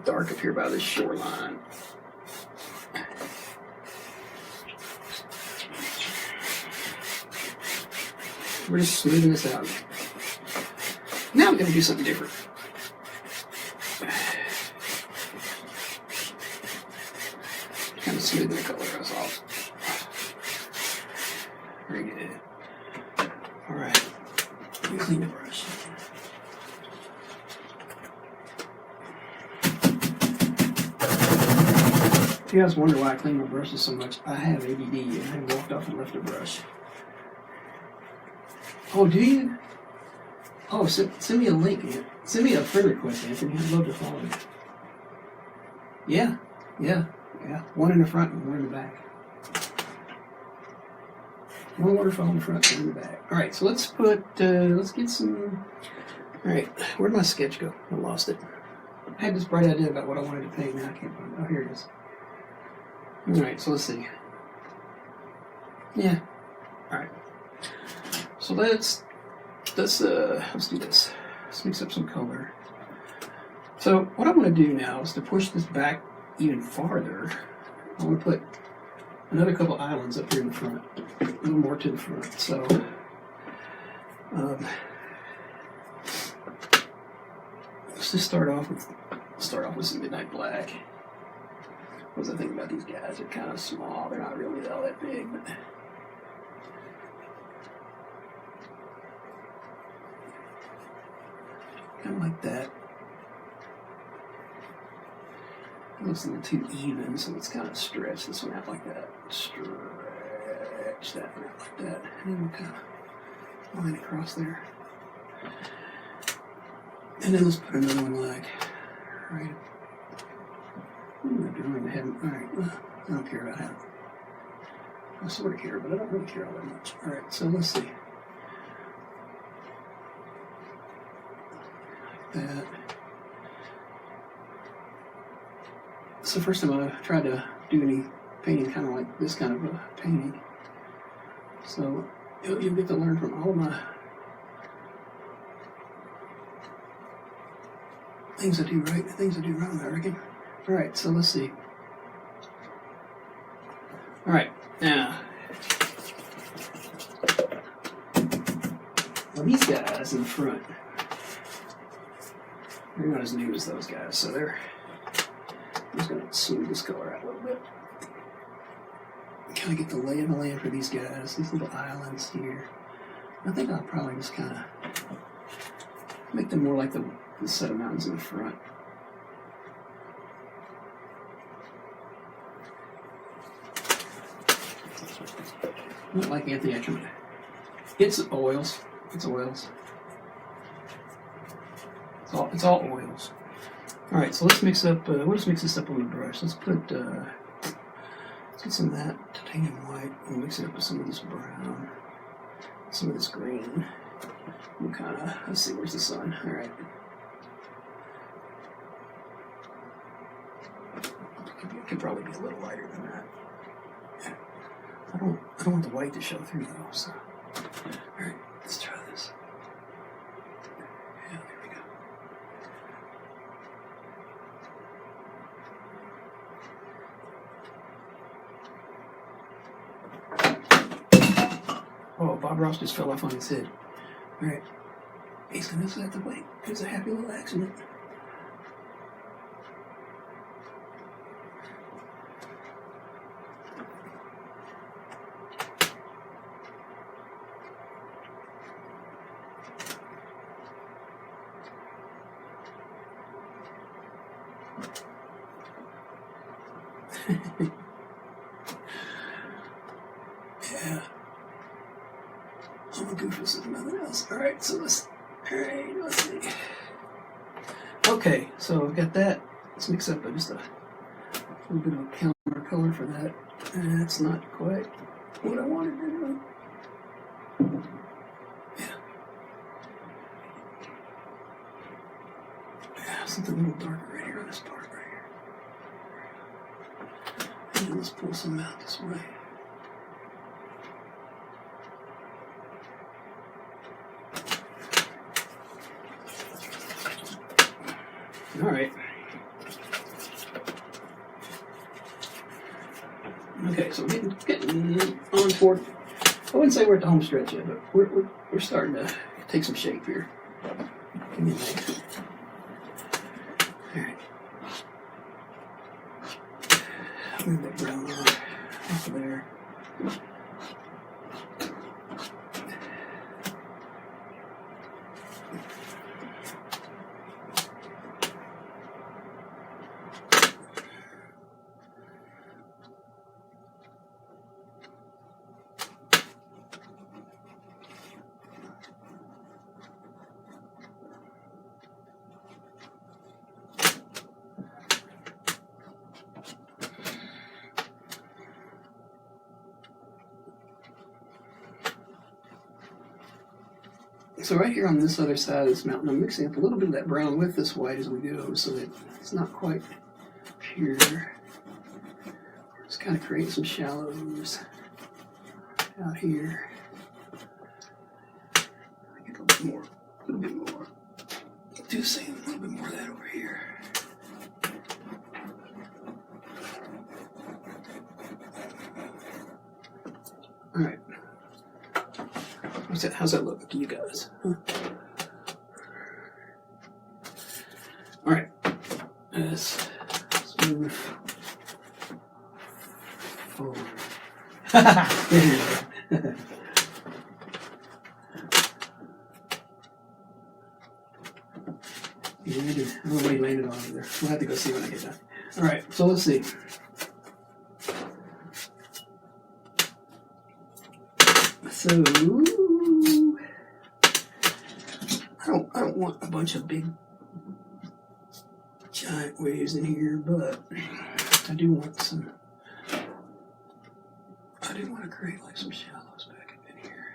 Dark up here by this shoreline. We're just smoothing this out. Now we're going to do something different. Kind of smoothing the color off. Very good. All right. Let me clean the brush. If you guys wonder why I clean my brushes so much, I have ADD and I walked off and left a brush. Oh, do you? Oh, send me a link. Send me a friend request, Anthony. I'd love to follow you. Yeah. One in the front and one in the back. One waterfall in the front, one in the back. All right, so let's get some. All right, where'd my sketch go? I lost it. I had this bright idea about what I wanted to paint. Now I can't find it. Oh, here it is. All right, so let's see. Yeah. All right. So let's do this. Let's mix up some color. So what I'm going to do now is to push this back even farther. I want to put another couple islands up here in the front, a little more to the front. So let's just start off with some Midnight Black. What was I thinking about these guys? They're kind of small. They're not really all that big, but. Kind of like that. It looks a little too even, so let's kind of stretch this one out like that. Stretch that one out like that. And then we'll kind of line across there. And then let's put another one like right. Alright, well, I don't care about how. I sort of care, but I don't really care all that much. Alright, so let's see. That. It's the first time I've tried to do any painting kind of like this kind of a painting. So you'll get to learn from all my things I do right and things I do wrong, I reckon. Alright, so let's see. Alright, now. Well, these guys in the front. They're not as new as those guys, so I'm just going to smooth this color out a little bit. Kind of get the lay of the land for these guys, these little islands here. I think I'll probably just kind of make them more like the set of mountains in the front. Not like Anthony Etcherman. It's oils. It's oils. It's all oils. All right, so let's mix up. We'll just mix this up on the brush. Let's put. Let's get some of that titanium white and mix it up with some of this brown, some of this green. We'll kind of, let's see, where's the sun? All right. It could probably be a little lighter than that. Yeah. I don't want the white to show through though. So, all right, let's try this. Yeah, there we go. Oh, Bob Ross just fell off on his head. All right, he's gonna have to wait. It's a happy little accident. Yeah. I'm a goofus if nothing else. Alright, so let's see. Okay, so I've got that. Let's mix up just a little bit of a counter color for that. And that's not quite what I wanted to do. Yeah, something a little darker right here on this part right here. And let's pull some out this way. All right. Okay, so we're getting on toward. I wouldn't say we're at the home stretch yet, but we're starting to take some shape here. Give me a minute. All right. Move that brown off of there. So right here on this other side of this mountain, I'm mixing up a little bit of that brown with this white as we go, so that it's not quite pure. Just kind of create some shallows out here. Get a little bit more. Do the same, a little bit more of that over here. All right. How's that look to you guys? Huh? All right. Let's move forward. There you go. Yeah, I don't know what he landed on either. We'll have to go see when I get done. All right, so let's see. So I don't want a bunch of big giant waves in here, but I do want some. I do want to create like some shallows back up in here.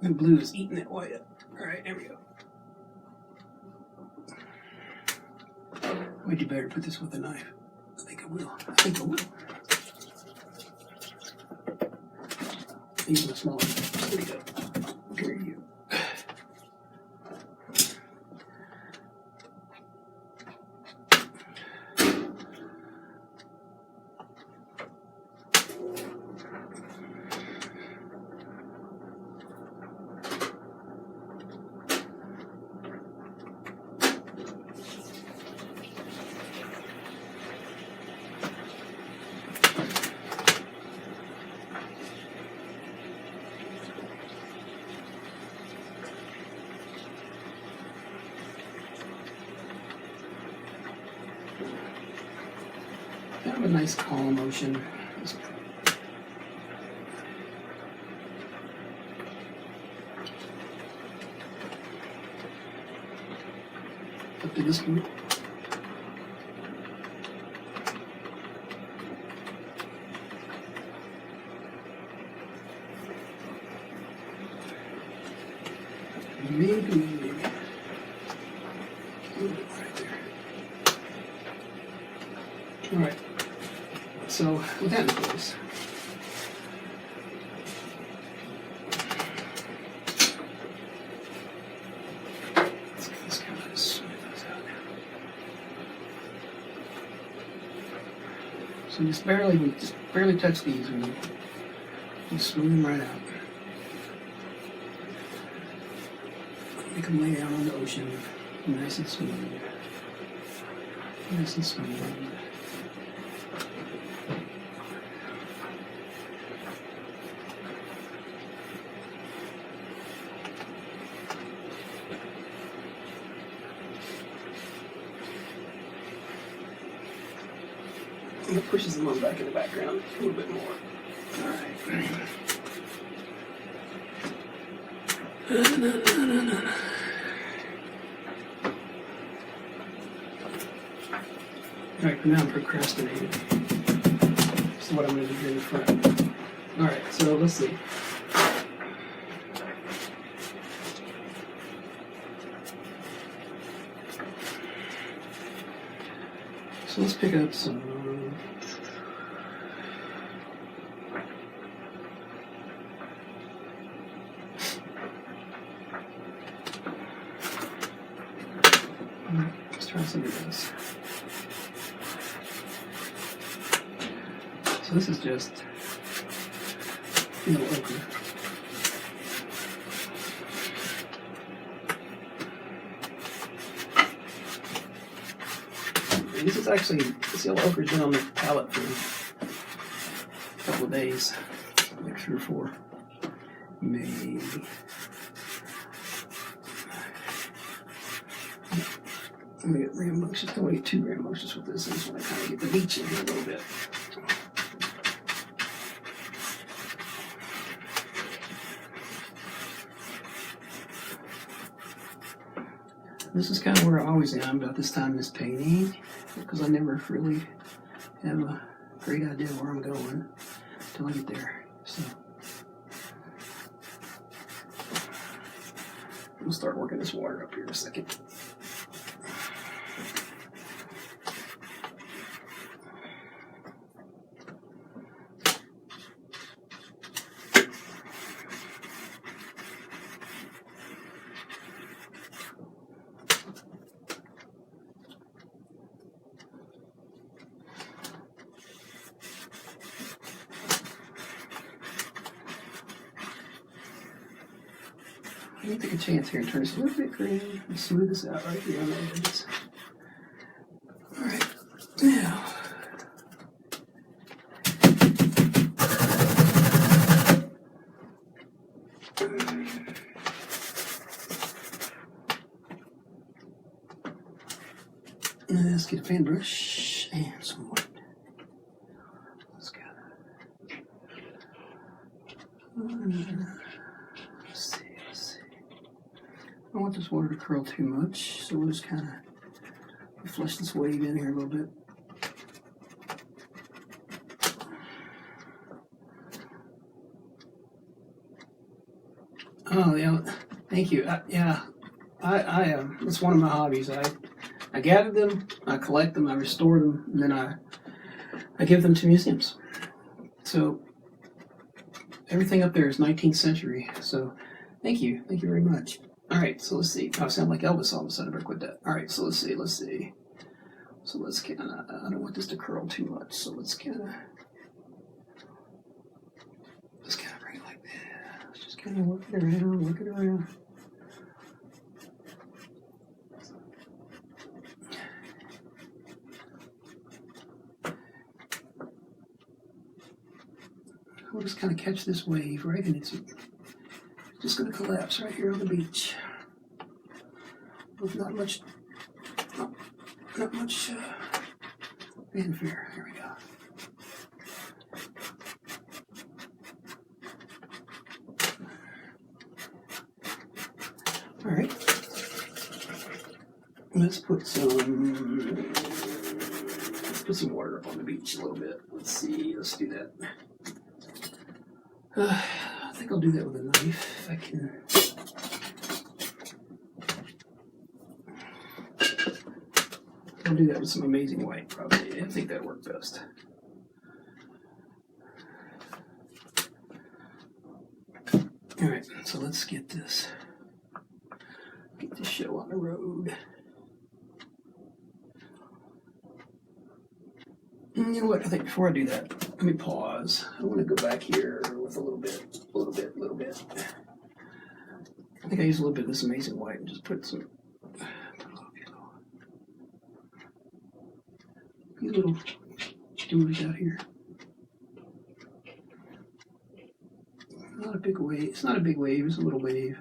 And blue is eating that white up. All right, there we go. Would you better put this with a knife? I think I will. Use my smaller knife. There you go. Here you go. Kind of a nice calm motion. Just up to this point. Maybe a little bit right there. All right. So with that in place, let's kind of smooth those out. So just barely touch these, and you smooth them right out. Make them lay down on the ocean, nice and smooth, nice and smooth. And it pushes them on back in the background a little bit more. All right. All right, now I'm procrastinating. So what I'm going to do here in the front. All right, so let's see. So let's pick up some. Let's try some of this. So this is just ochre. And this is actually, this yellow ochre's been on the palette for a couple of days, like 3 or 4, maybe. I'm gonna get rambunctious. I don't want to get too rambunctious with this. I just want to kind of get the beach in here a little bit. This is kind of where I always am about this time in this painting, because I never really have a great idea where I'm going until I get there. So we'll start working this water up here in a second. I'm going to take a chance here and turn this a little bit green and smooth this out right here on the edges. Alright, now. Let's get a fan brush and some white. Let's go. Let's see. I don't want this water to curl too much, so we'll just kind of flush this wave in here a little bit. Oh, yeah, thank you. It's one of my hobbies. I gather them, I collect them, I restore them, and then I give them to museums. So everything up there is 19th century. So thank you very much. All right, so let's see. I sound like Elvis all of a sudden. I better quit that. All right, so let's see. So let's kind of, I don't want this to curl too much, so let's kind of bring it like that. Let's just kind of work it around. We'll just kind of catch this wave, right? And it's just going to collapse right here on the beach. With not much fanfare. Here we go. All right. Let's put some water up on the beach a little bit. Let's see. Let's do that. I think I'll do that with a knife if I can. I'll do that with some Amazing White, probably. I think that'll work best. All right, so let's get this show on the road. And you know what? I think before I do that, let me pause. I want to go back here with a little bit. I think I use a little bit of this Amazing White and just put a little doers out here. Not a big wave. It's not a big wave. It's a little wave.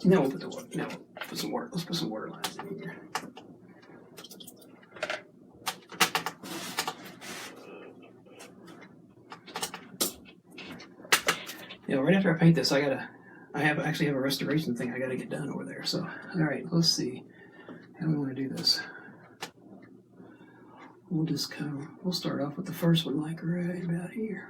Now we'll put the water. Now we'll put some water. Let's put some water lines in here. Yeah, right after I paint this, I actually have a restoration thing I gotta get done over there. So, all right, let's see. How do we want to do this? We'll start off with the first one, like right about here.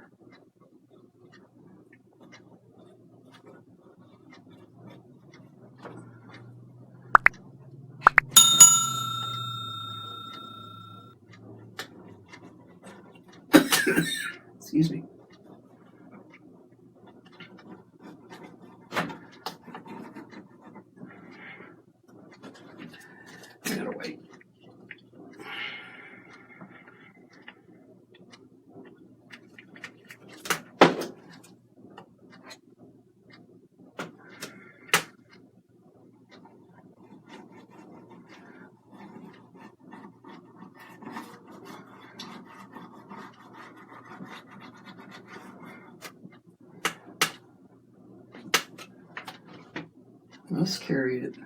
Excuse me. I gotta wait. Let's carry it.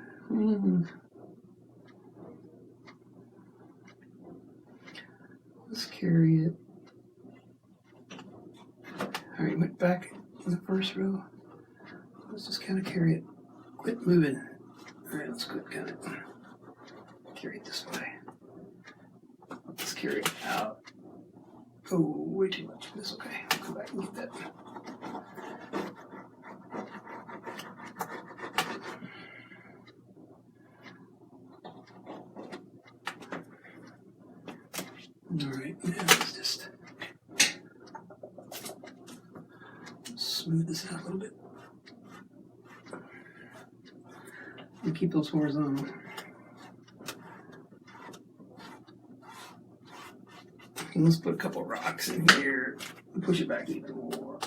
Let's carry it. All right, went back in the first row. Let's just kind of carry it. Quit moving. All right, let's quit kind of carry it this way. Let's carry it out. Oh, way too much. That's okay. I'll come back and get that. All right, now let's just smooth this out a little bit. And keep those horizontal. And let's put a couple of rocks in here and push it back even more.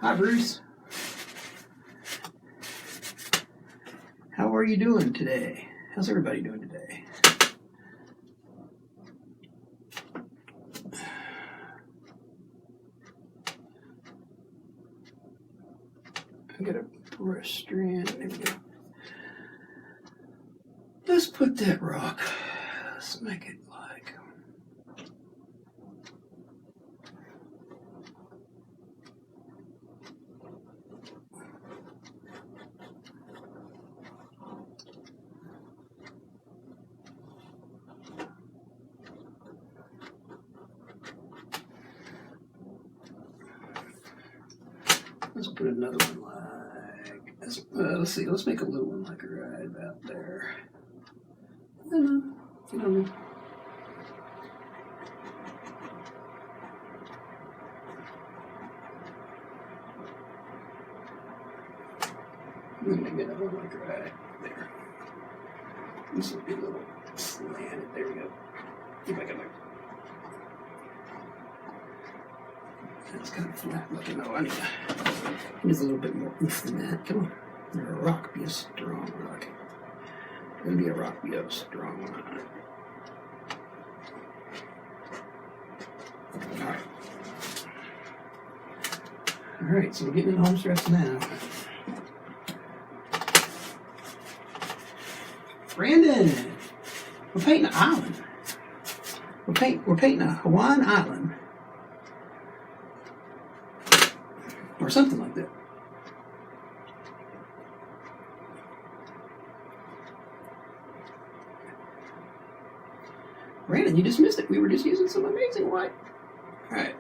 Hi, Bruce. How are you doing today? How's everybody doing today? I got a brush strand. There we go. Let's put that rock. Let's make it like. Let's put another one like this. Let's see. Let's make a little one like right about there. You know. Maybe another one like right there. This will be a little slanted. There we go. If I can like. That's kind of flat looking. Oh, I need a little bit more oomph than that. Come on. A rock be a strong rock. Gonna be a rock be a strong one. Alright. Alright, so we're getting in home stretch now. Brandon! We're painting an island. We're painting a Hawaiian island. Or something like that. Brandon, you just missed it. We were just using some amazing white. Alright.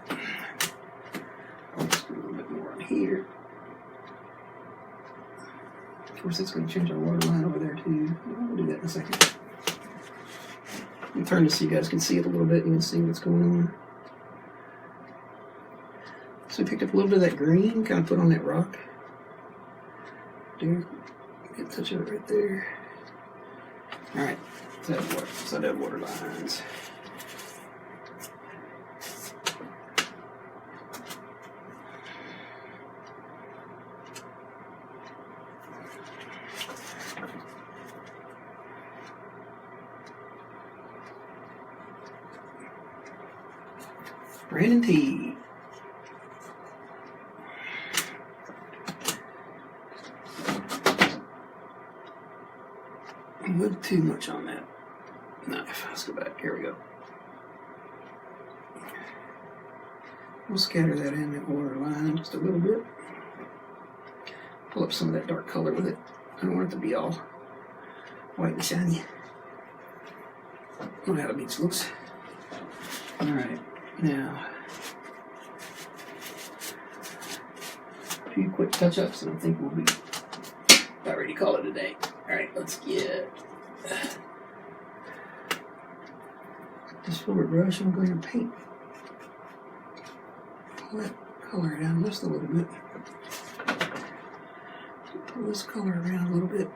Let's do a little bit more on here. Of course, that's going to change our water line over there too. We'll do that in a second. I'll turn this so you guys can see it a little bit. You can see what's going on. So we picked up a little bit of that green, kind of put on that rock. There. Get a touch of it right there. Alright. So that water lines. Brandon T. A little too much on that knife. Let's go back. Here we go. We'll scatter that in that water line just a little bit. Pull up some of that dark color with it. I don't want it to be all white and shiny. I don't know how the beach looks. Alright, now a few quick touch-ups and I think we'll be about ready to call it a day. Alright, let's get this forward brush. I'm going to paint. Pull that color down just a little bit. Pull this color around a little bit.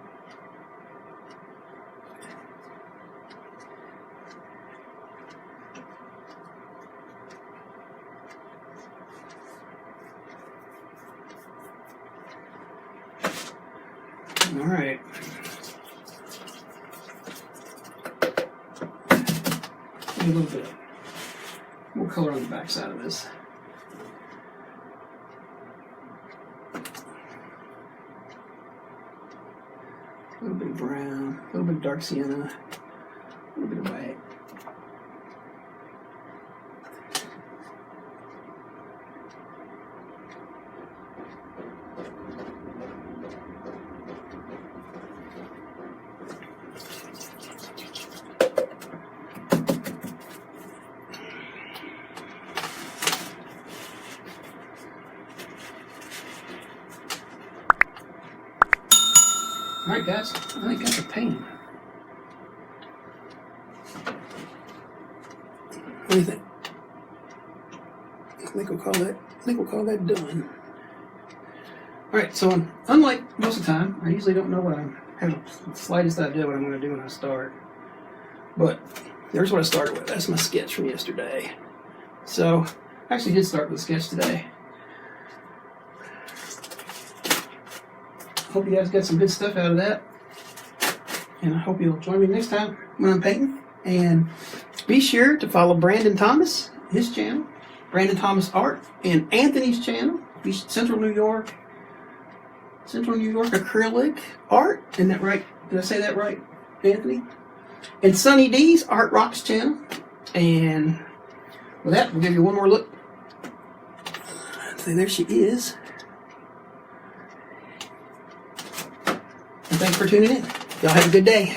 All right. A little bit more color on the back side of this. A little bit of brown, a little bit of dark sienna, a little bit of white. Alright guys, I think that's a painting. What do you think? I think we'll call that done. Alright, so unlike most of the time, I usually don't know what I have the slightest idea what I'm going to do when I start. But there's what I started with. That's my sketch from yesterday. So I actually did start with a sketch today. Hope you guys got some good stuff out of that. And I hope you'll join me next time when I'm painting. And be sure to follow Brandon Thomas, his channel, Brandon Thomas Art, and Anthony's channel, Central New York Acrylic Art. Isn't that right? Did I say that right, Anthony? And Sunny D's Art Rocks channel. And with that, we'll give you one more look. So there she is. And thanks for tuning in. Y'all have a good day.